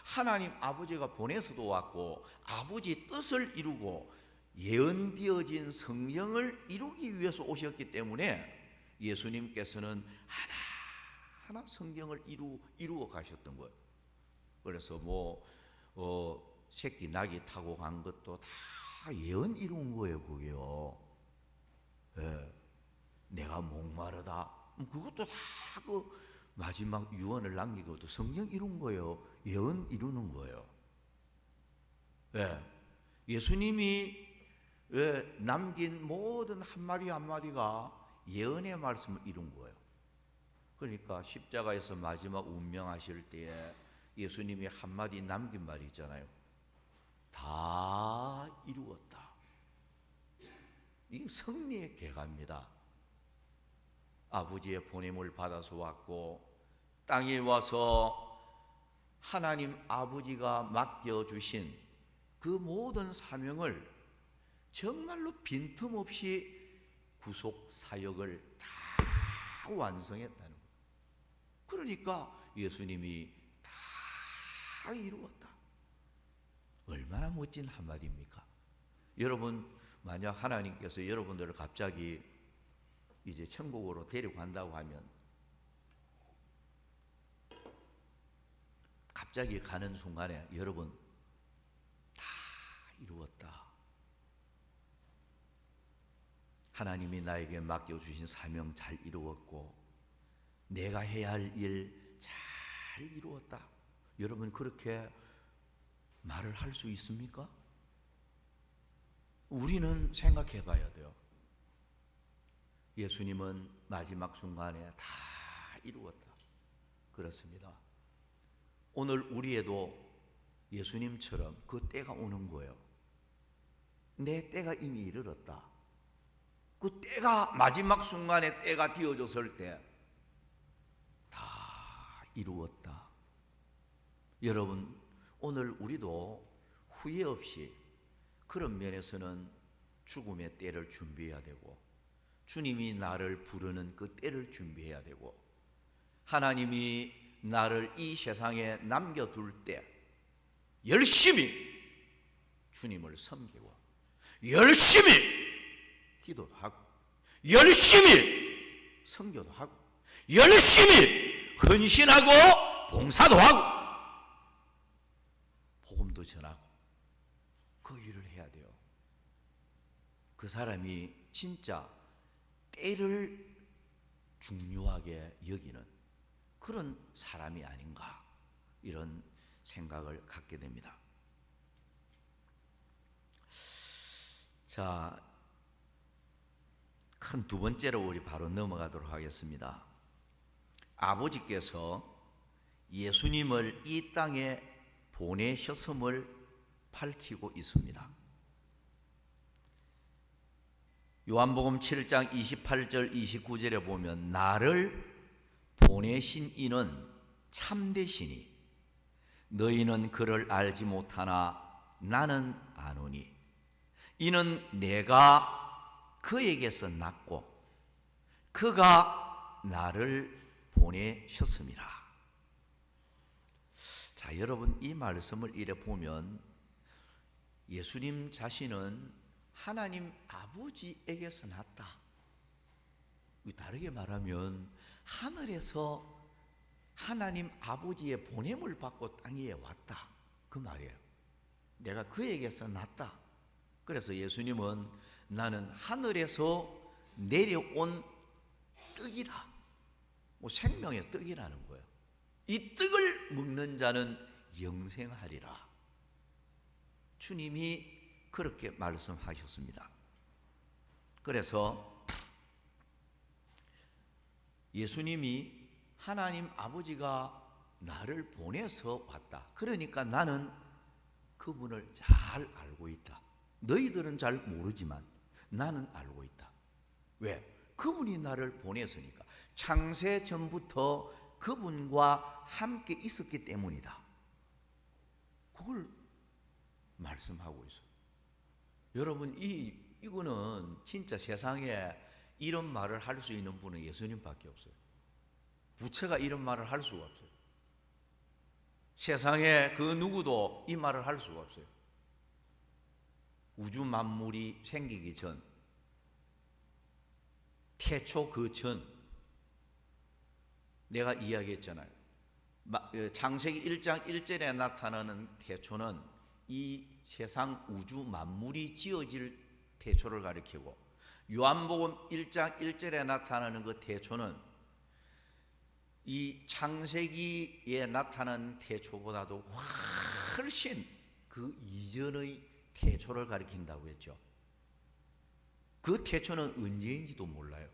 하나님 아버지가 보내서도 왔고 아버지 뜻을 이루고 예언되어진 성경을 이루기 위해서 오셨기 때문에 예수님께서는 하나하나 성경을 이루어 가셨던 거예요. 그래서 새끼 낙이 타고 간 것도 다 예언 이룬 거예요. 그게요. 예. 내가 목마르다, 그것도 다 그 마지막 유언을 남긴 것도 성경 이룬 거예요. 예언 이루는 거예요. 예. 예수님이 남긴 모든 한마디 한마디가 예언의 말씀을 이룬 거예요. 그러니까 십자가에서 마지막 운명하실 때에 예수님이 한마디 남긴 말이 있잖아요. 다 이루었다. 이 승리의 계가입니다. 아버지의 보냄을 받아서 왔고 땅에 와서 하나님 아버지가 맡겨주신 그 모든 사명을 정말로 빈틈없이 구속 사역을 다 완성했다는 거예요. 그러니까 예수님이 다 이루었다. 얼마나 멋진 한마디입니까? 여러분, 만약 하나님께서 여러분들을 갑자기 이제 천국으로 데려간다고 하면 갑자기 가는 순간에 여러분 다 이루었다. 하나님이 나에게 맡겨주신 사명 잘 이루었고 내가 해야 할 일 잘 이루었다. 여러분 그렇게 말을 할 수 있습니까? 우리는 생각해 봐야 돼요. 예수님은 마지막 순간에 다 이루었다. 그렇습니다. 오늘 우리에도 예수님처럼 그 때가 오는 거예요. 내 때가 이미 이르렀다. 그 때가 마지막 순간에 때가 되어졌을 때 다 이루었다. 여러분, 오늘 우리도 후회 없이 그런 면에서는 죽음의 때를 준비해야 되고 주님이 나를 부르는 그 때를 준비해야 되고 하나님이 나를 이 세상에 남겨둘 때 열심히 주님을 섬기고 열심히 기도도 하고 열심히 선교도 하고 열심히 헌신하고 봉사도 하고 복음도 전하고 그 일을 해야 돼요. 그 사람이 진짜 때를 중요하게 여기는 그런 사람이 아닌가, 이런 생각을 갖게 됩니다. 자, 큰 두 번째로 우리 바로 넘어가도록 하겠습니다. 아버지께서 예수님을 이 땅에 보내셨음을 밝히고 있습니다. 요한복음 7장 28절 29절에 보면 나를 보내신 이는 참되시니 너희는 그를 알지 못하나 나는 아노니 이는 내가 그에게서 났고 그가 나를 보내셨음이라. 자, 여러분 이 말씀을 이래 보면 예수님 자신은 하나님 아버지에게서 났다. 다르게 말하면 하늘에서 하나님 아버지의 보냄을 받고 땅 위에 왔다, 그 말이에요. 내가 그에게서 났다. 그래서 예수님은 나는 하늘에서 내려온 떡이다, 생명의 떡이라는 거예요. 이 떡을 먹는 자는 영생하리라. 주님이 그렇게 말씀하셨습니다. 그래서 예수님이 하나님 아버지가 나를 보내서 왔다. 그러니까 나는 그분을 잘 알고 있다. 너희들은 잘 모르지만 나는 알고 있다. 왜? 그분이 나를 보냈으니까. 창세 전부터 그분과 함께 있었기 때문이다. 그걸 말씀하고 있어요. 여러분 이거는 진짜 세상에 이런 말을 할 수 있는 분은 예수님밖에 없어요. 부처가 이런 말을 할 수가 없어요. 세상에 그 누구도 이 말을 할 수가 없어요. 우주 만물이 생기기 전, 태초 그 전, 내가 이야기했잖아요. 창세기 1장 1절에 나타나는 태초는 이 세상 우주 만물이 지어질 태초를 가리키고, 요한복음 1장 1절에 나타나는 그 태초는 이 창세기에 나타난 태초보다도 훨씬 그 이전의 태초를 가리킨다고 했죠. 그 태초는 언제인지도 몰라요.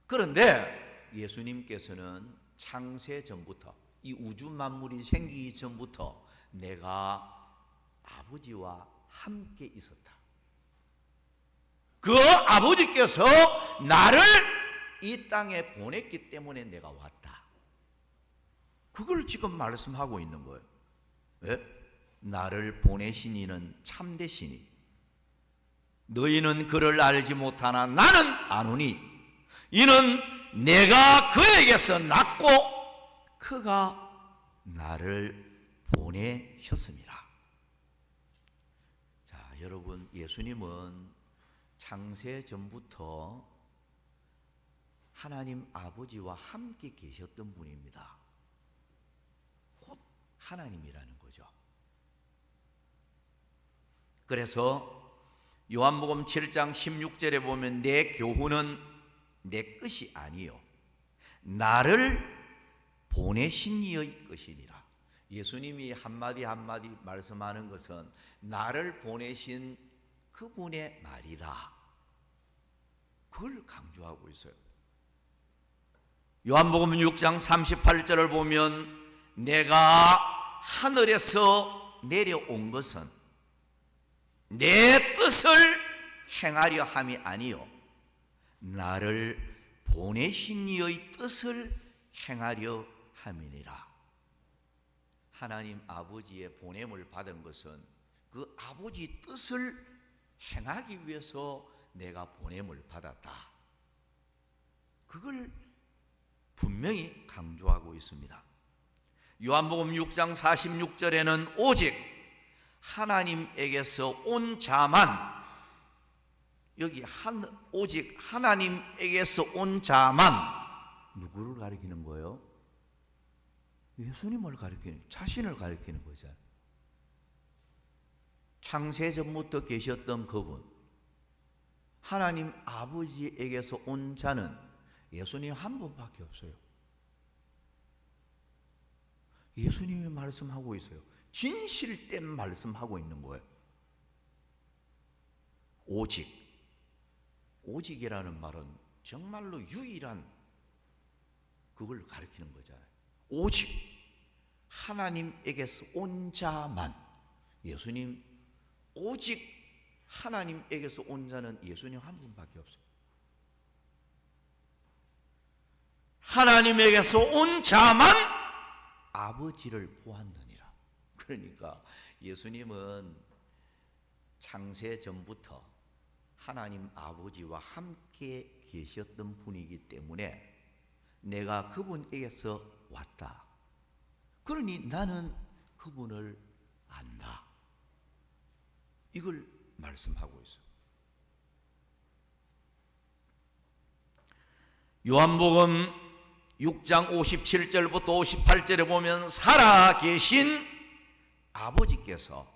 그런데 예수님께서는 창세 전부터, 이 우주 만물이 생기기 전부터 내가 아버지와 함께 있었다. 그 아버지께서 나를 이 땅에 보냈기 때문에 내가 왔다. 그걸 지금 말씀하고 있는 거예요. 왜? 나를 보내신 이는 참되시니 너희는 그를 알지 못하나 나는 아노니 이는 내가 그에게서 났고 그가 나를 보내셨습니다. 자, 여러분, 예수님은 창세 전부터 하나님 아버지와 함께 계셨던 분입니다. 곧 하나님이라는 거죠. 그래서 요한복음 7장 16절에 보면 내 교훈은 내 것이 아니요 나를 보내신 이의 것이니라. 예수님이 한마디 한마디 말씀하는 것은 나를 보내신 그분의 말이다. 그걸 강조하고 있어요. 요한복음 6장 38절을 보면 내가 하늘에서 내려온 것은 내 뜻을 행하려 함이 아니요 나를 보내신 이의 뜻을 행하려 함이니라. 하나님 아버지의 보냄을 받은 것은 그 아버지 뜻을 행하기 위해서 내가 보냄을 받았다. 그걸 분명히 강조하고 있습니다. 요한복음 6장 46절에는 오직 하나님에게서 온 자만, 여기 오직 하나님에게서 온 자만, 누구를 가리키는 거예요? 예수님을 가리키는, 자신을 가리키는 거죠. 창세 전부터 계셨던 그분, 하나님 아버지에게서 온 자는 예수님 한 분밖에 없어요. 예수님이 말씀하고 있어요. 진실된 말씀하고 있는 거예요. 오직 오직이라는 말은 정말로 유일한 그걸 가리키는 거잖아요. 오직 하나님에게서 온 자만. 예수님, 오직 하나님에게서 온 자는 예수님 한 분밖에 없어요. 하나님에게서 온 자만 아버지를 보았느니라. 그러니까 예수님은 창세 전부터 하나님 아버지와 함께 계셨던 분이기 때문에 내가 그분에게서 왔다. 그러니 나는 그분을 안다. 이걸 말씀하고 있어요. 요한복음 6장 57절부터 58절에 보면 살아계신 아버지께서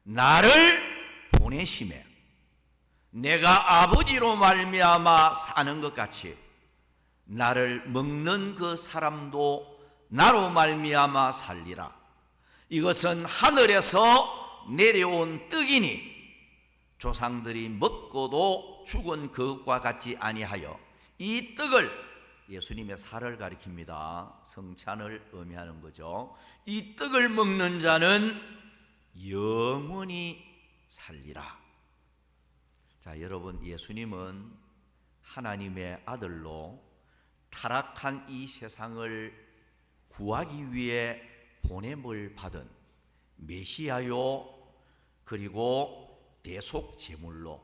나를 보내심에 내가 아버지로 말미암아 사는 것 같이 나를 먹는 그 사람도 나로 말미암아 살리라. 이것은 하늘에서 내려온 떡이니 조상들이 먹고도 죽은 그것과 같지 아니하여 이 떡을, 예수님의 살을 가리킵니다. 성찬을 의미하는 거죠. 이 떡을 먹는 자는 영원히 살리라. 자, 여러분, 예수님은 하나님의 아들로 타락한 이 세상을 구하기 위해 보냄을 받은 메시아요, 그리고 대속 제물로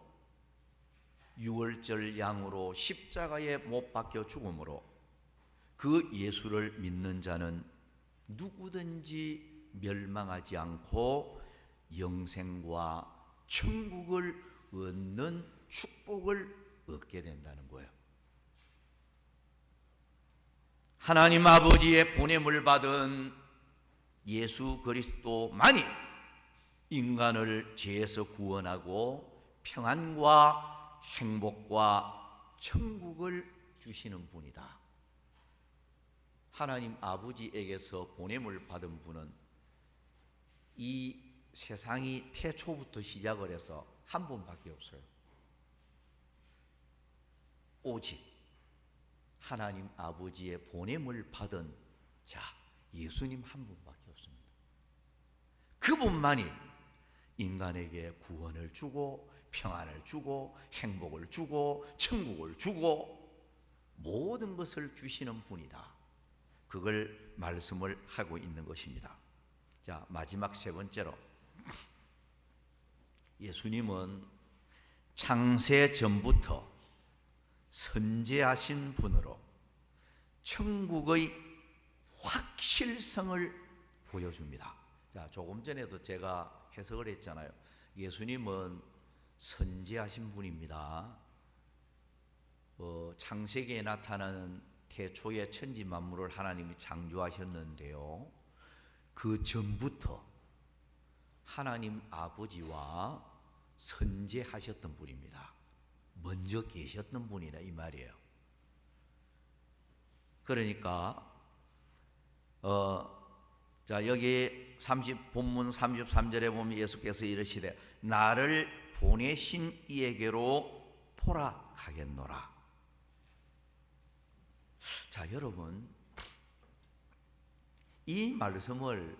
유월절 양으로 십자가에 못 박혀 죽음으로 그 예수를 믿는 자는 누구든지 멸망하지 않고 영생과 천국을 얻는 축복을 얻게 된다는 거예요. 하나님 아버지의 보냄을 받은 예수 그리스도만이 인간을 죄에서 구원하고 평안과 행복과 천국을 주시는 분이다. 하나님 아버지에게서 보냄을 받은 분은 이 세상이 태초부터 시작을 해서 한 분밖에 없어요. 오직 하나님 아버지의 보냄을 받은 자, 예수님 한 분밖에 없습니다. 그분만이 인간에게 구원을 주고 평안을 주고 행복을 주고 천국을 주고 모든 것을 주시는 분이다. 그걸 말씀을 하고 있는 것입니다. 자, 마지막 세 번째로, 예수님은 창세 전부터 선지하신 분으로 천국의 확실성을 보여줍니다. 자, 조금 전에도 제가 해석을 했잖아요. 예수님은 선지하신 분입니다. 창세기에 나타나는 태초의 천지 만물을 하나님이 창조하셨는데요, 그 전부터 하나님 아버지와 선지하셨던 분입니다. 먼저 계셨던 분이다 이 말이에요. 그러니까 자, 여기 본문 33절에 보면 예수께서 이르시되 나를 보내신 이에게로 돌아가겠노라. 자, 여러분, 이 말씀을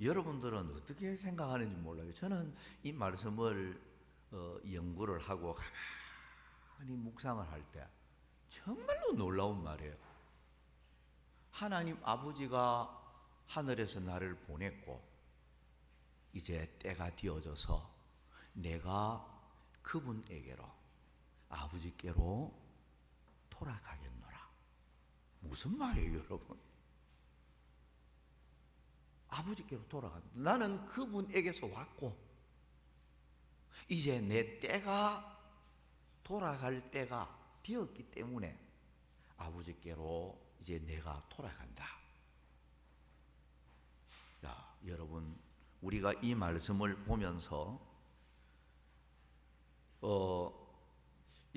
여러분들은 어떻게 생각하는지 몰라요. 저는 이 말씀을 연구를 하고 가만히 묵상을 할 때 정말로 놀라운 말이에요. 하나님 아버지가 하늘에서 나를 보냈고 이제 때가 되어져서 내가 그분에게로, 아버지께로 돌아가겠노라. 무슨 말이에요, 여러분? 아버지께로 돌아간다. 나는 그분에게서 왔고 이제 내 때가, 돌아갈 때가 되었기 때문에 아버지께로 이제 내가 돌아간다. 자, 여러분, 우리가 이 말씀을 보면서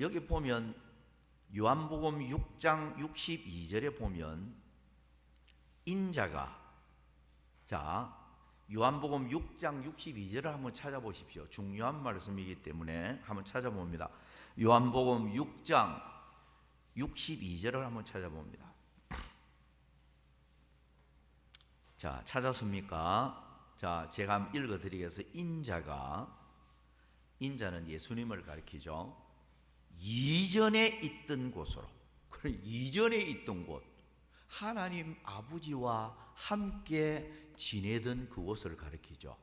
여기 보면 요한복음 6장 62절에 보면 인자가, 자, 요한복음 6장 62절을 한번 찾아보십시오. 중요한 말씀이기 때문에 한번 찾아봅니다. 요한복음 6장 62절을 한번 찾아봅니다. 자, 찾았습니까? 자, 제가 한번 읽어드리겠습니다. 인자는 예수님을 가리키죠. 이전에 있던 곳으로, 그럼 이전에 있던 곳, 하나님 아버지와 함께 지내던 그곳을 가리키죠.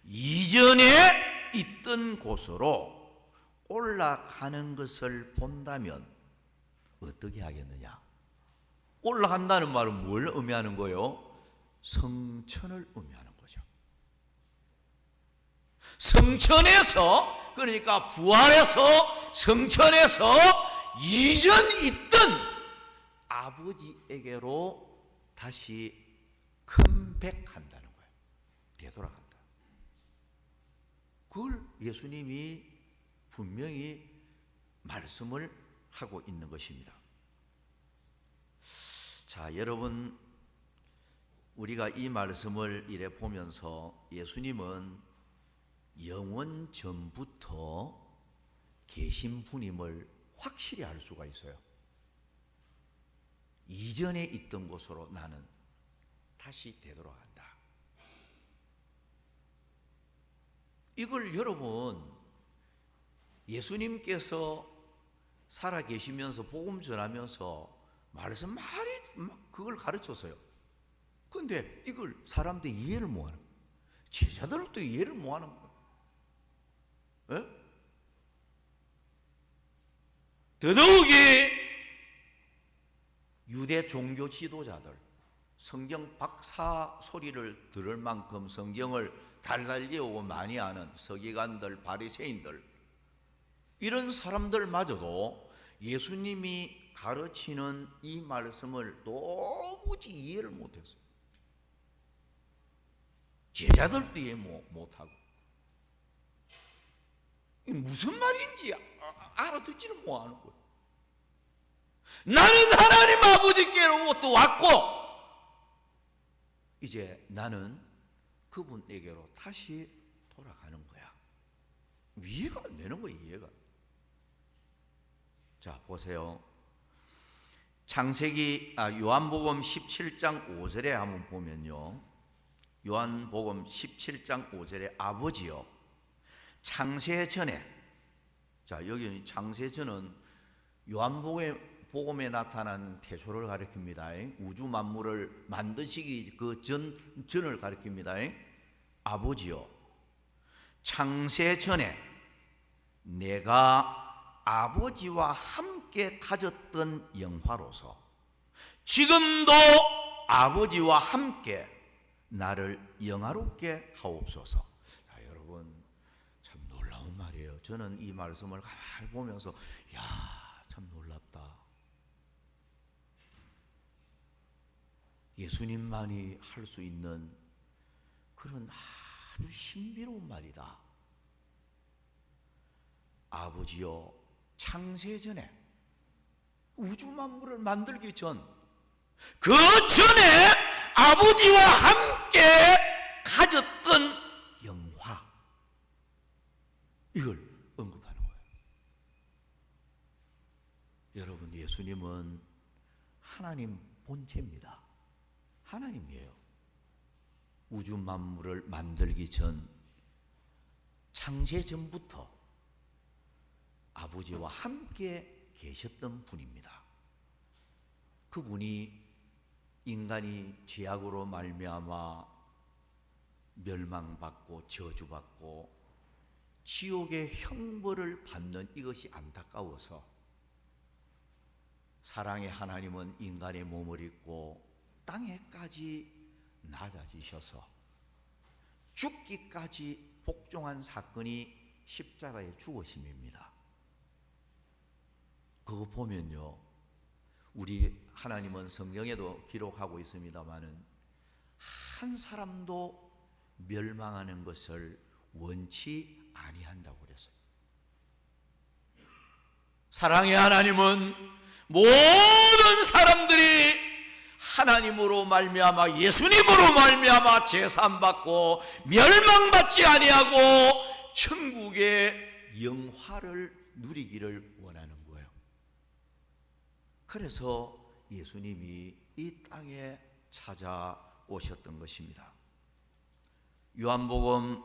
이전에 있던 곳으로 올라가는 것을 본다면 어떻게 하겠느냐? 올라간다는 말은 뭘 의미하는 거예요? 성천을 의미하는 거죠. 성천에서, 그러니까 부활해서 성천에서 이전 있던 아버지에게로 다시 컴백한다는 거예요. 되돌아간다. 그걸 예수님이 분명히 말씀을 하고 있는 것입니다. 자, 여러분, 우리가 이 말씀을 이래 보면서 예수님은 영원 전부터 계신 분임을 확실히 알 수가 있어요. 이전에 있던 곳으로 나는 다시 되돌아간다. 이걸 여러분, 예수님께서 살아 계시면서 복음 전하면서 말씀 많이 그걸 가르쳤어요. 그런데 이걸 사람들이 이해를 못하는 거예요. 제자들도 이해를 못하는 거예요. 예? 더더욱이 유대 종교 지도자들, 성경 박사 소리를 들을 만큼 성경을 달달 외우고 많이 아는 서기관들, 바리새인들, 이런 사람들마저도 예수님이 가르치는 이 말씀을 도무지 이해를 못했어요. 제자들도 이해 못하고 무슨 말인지 알아듣지를 못하는 거예요. 나는 하나님 아버지께로부터 왔고 이제 나는 그분에게로 다시 돌아가는 거야. 이해가 안 되는 거예요. 이해가. 자, 보세요. 요한복음 17장 5절에 한번 보면요, 요한복음 17장 5절에 아버지요, 창세 전에, 자, 여기 창세 전은 요한복음에 나타난 태초를 가리킵니다. 우주 만물을 만드시기 그 전을 가리킵니다. 아버지요, 창세 전에 내가 아버지와 함께 가졌던 영화로서 지금도 아버지와 함께 나를 영화롭게 하옵소서. 자, 여러분, 참 놀라운 말이에요. 저는 이 말씀을 가만히 보면서 참 놀랍다. 예수님만이 할 수 있는 그런 아주 신비로운 말이다. 아버지여, 창세전에, 우주 만물을 만들기 전, 그 전에 아버지와 함께 가졌던 영화, 이걸 언급하는 거예요. 여러분, 예수님은 하나님 본체입니다. 하나님이에요. 우주 만물을 만들기 전, 창세 전부터 아버지와 함께 계셨던 분입니다. 그분이 인간이 죄악으로 말미암아 멸망받고 저주받고 지옥의 형벌을 받는 이것이 안타까워서 사랑의 하나님은 인간의 몸을 입고 땅에까지 낮아지셔서 죽기까지 복종한 사건이 십자가의 죽으심입니다. 그거 보면요, 우리 하나님은 성경에도 기록하고 있습니다마는 한 사람도 멸망하는 것을 원치 아니한다고 그랬어요. 사랑의 하나님은 모든 사람들이 하나님으로 말미암아 예수님으로 말미암아 제사함받고 멸망받지 아니하고 천국의 영화를 누리기를 원하는 거예요. 그래서 예수님이 이 땅에 찾아오셨던 것입니다. 요한복음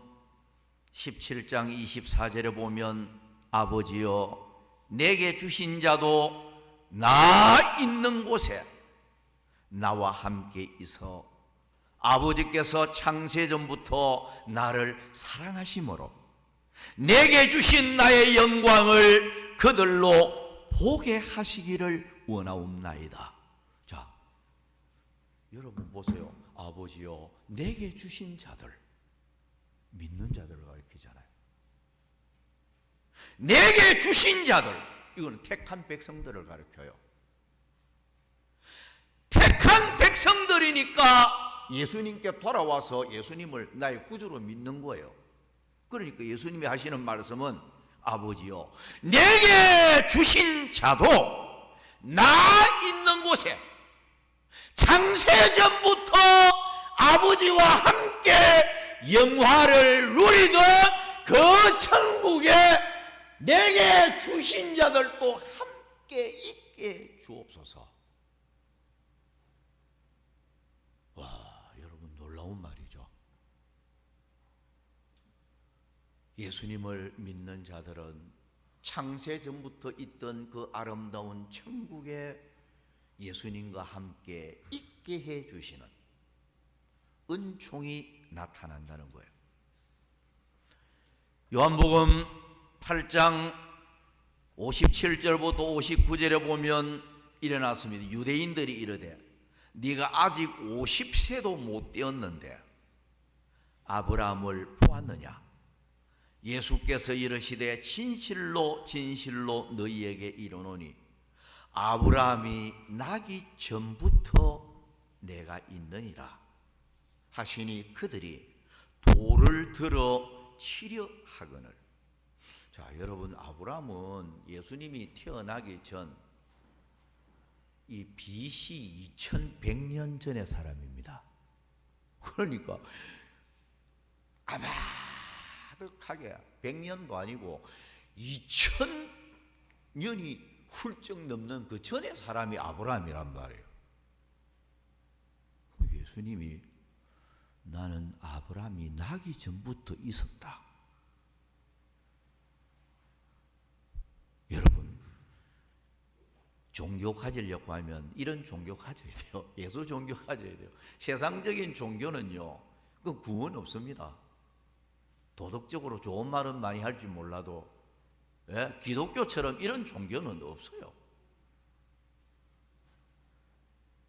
17장 24절에 보면 아버지여 내게 주신 자도 나 있는 곳에 나와 함께 있어 아버지께서 창세전부터 나를 사랑하심으로 내게 주신 나의 영광을 그들로 보게 하시기를 원하옵나이다. 자, 여러분 보세요. 아버지여 내게 주신 자들, 믿는 자들을 가리키잖아요. 내게 주신 자들, 이거는 택한 백성들을 가리켜요. 택한 백성들이니까 예수님께 돌아와서 예수님을 나의 구주로 믿는 거예요. 그러니까 예수님이 하시는 말씀은 아버지요 내게 주신 자도 나 있는 곳에 창세전부터 아버지와 함께 영화를 누리던 그 천국에 내게 주신 자들도 함께 있게 주옵소서. 와, 여러분 놀라운 말이죠. 예수님을 믿는 자들은 창세전부터 있던 그 아름다운 천국에 예수님과 함께 있게 해 주시는 은총이 나타난다는 거예요. 요한복음 8장 57절부터 59절에 보면 일어났습니다. 유대인들이 이르되 네가 아직 50세도 못 되었는데 아브라함을 보았느냐? 예수께서 이르시되 진실로 진실로 너희에게 이르노니 아브라함이 나기 전부터 내가 있느니라 하시니 그들이 돌을 들어 치려 하거늘. 자, 여러분 아브라함은 예수님이 태어나기 전 이 BC 2100년 전의 사람입니다. 그러니까 아마득하게 100년도 아니고 2000년이 훌쩍 넘는 그 전의 사람이 아브라함이란 말이에요. 예수님이 나는 아브라함이 나기 전부터 있었다. 여러분 종교 가지려고 하면 이런 종교 가져야 돼요. 예수 종교 가져야 돼요. 세상적인 종교는요 그건 구원 없습니다. 도덕적으로 좋은 말은 많이 할지 몰라도 기독교처럼 이런 종교는 없어요.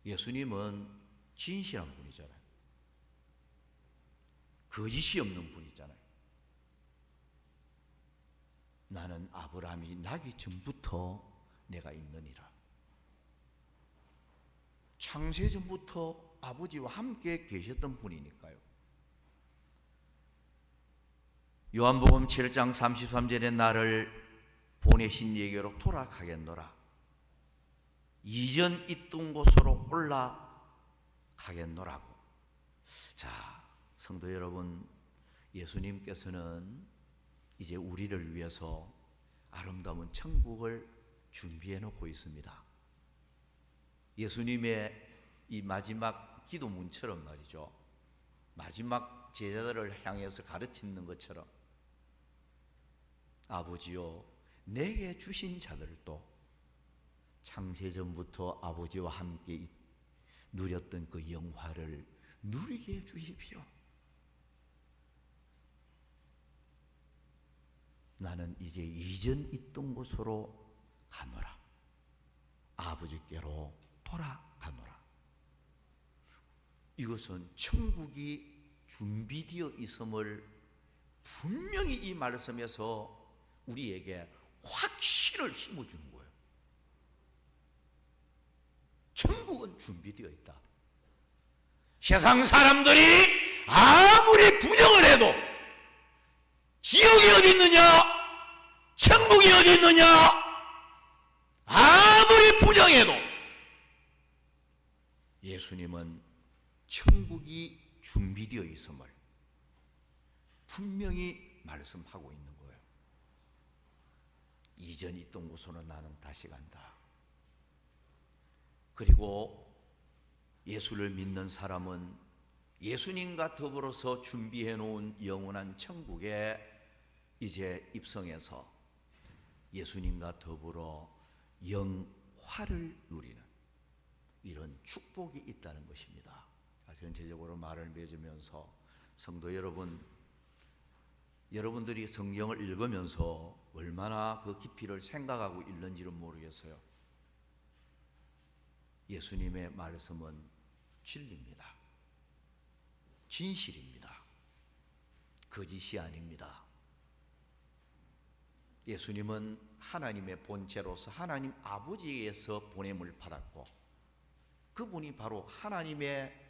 예수님은 진실한 분이잖아요. 거짓이 없는 분이잖아요. 나는 아브라함이 나기 전부터 내가 있느니라. 창세전부터 아버지와 함께 계셨던 분이니까요. 요한복음 7장 33절에 나를 보내신 예계로 돌아가겠노라. 이전 있던 곳으로 올라가겠노라고. 자, 성도 여러분, 예수님께서는 이제 우리를 위해서 아름다운 천국을 준비해 놓고 있습니다. 예수님의 이 마지막 기도문처럼 말이죠. 마지막 제자들을 향해서 가르치는 것처럼 아버지요 내게 주신 자들도 창세전부터 아버지와 함께 누렸던 그 영화를 누리게 해 주십시오. 나는 이제 이전 있던 곳으로 가노라. 아버지께로 돌아가노라. 이것은 천국이 준비되어 있음을 분명히 이 말씀에서 우리에게 확신을 심어주는 거예요. 천국은 준비되어 있다. 세상 사람들이 아무리 부정을 해도 지옥이 어디 있느냐, 천국이 어디 있느냐, 아무리 부정해도 예수님은 천국이 준비되어 있음을 분명히 말씀하고 있는 거예요. 이전 있던 곳으로 나는 다시 간다. 그리고 예수를 믿는 사람은 예수님과 더불어서 준비해 놓은 영원한 천국에 이제 입성해서 예수님과 더불어 영화를 누리는 이런 축복이 있다는 것입니다. 전체적으로 말을 맺으면서 성도 여러분, 여러분들이 성경을 읽으면서 얼마나 그 깊이를 생각하고 있는지는 모르겠어요. 예수님의 말씀은 진리입니다. 진실입니다. 거짓이 아닙니다. 예수님은 하나님의 본체로서 하나님 아버지에서 보냄을 받았고 그분이 바로 하나님의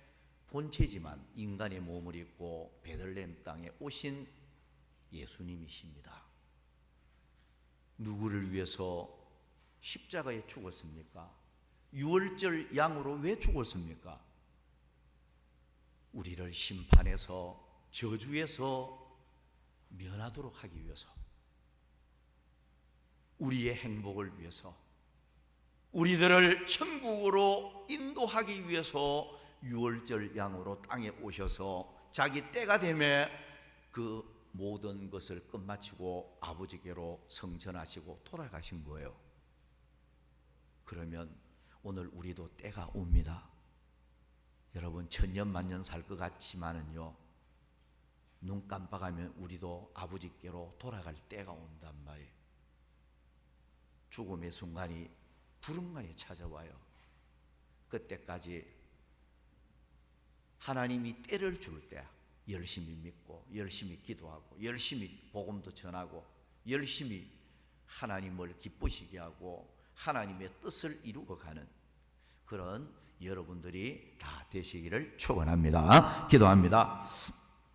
본체지만 인간의 몸을 입고 베들레헴 땅에 오신 예수님이십니다. 누구를 위해서 십자가에 죽었습니까? 유월절 양으로 왜 죽었습니까? 우리를 심판해서 저주에서 면하도록 하기 위해서, 우리의 행복을 위해서, 우리들을 천국으로 인도하기 위해서 유월절 양으로 땅에 오셔서 자기 때가 되면 그 모든 것을 끝마치고 아버지께로 성전하시고 돌아가신 거예요. 그러면 오늘 우리도 때가 옵니다. 여러분 천년 만년 살 것 같지만은요, 눈 깜빡하면 우리도 아버지께로 돌아갈 때가 온단 말이에요. 죽음의 순간이 불운간에 찾아와요. 그때까지 하나님이 때를 줄 때 열심히 믿고 열심히 기도하고 열심히 복음도 전하고 열심히 하나님을 기쁘시게 하고 하나님의 뜻을 이루어 가는 그런 여러분들이 다 되시기를 축원합니다. 기도합니다.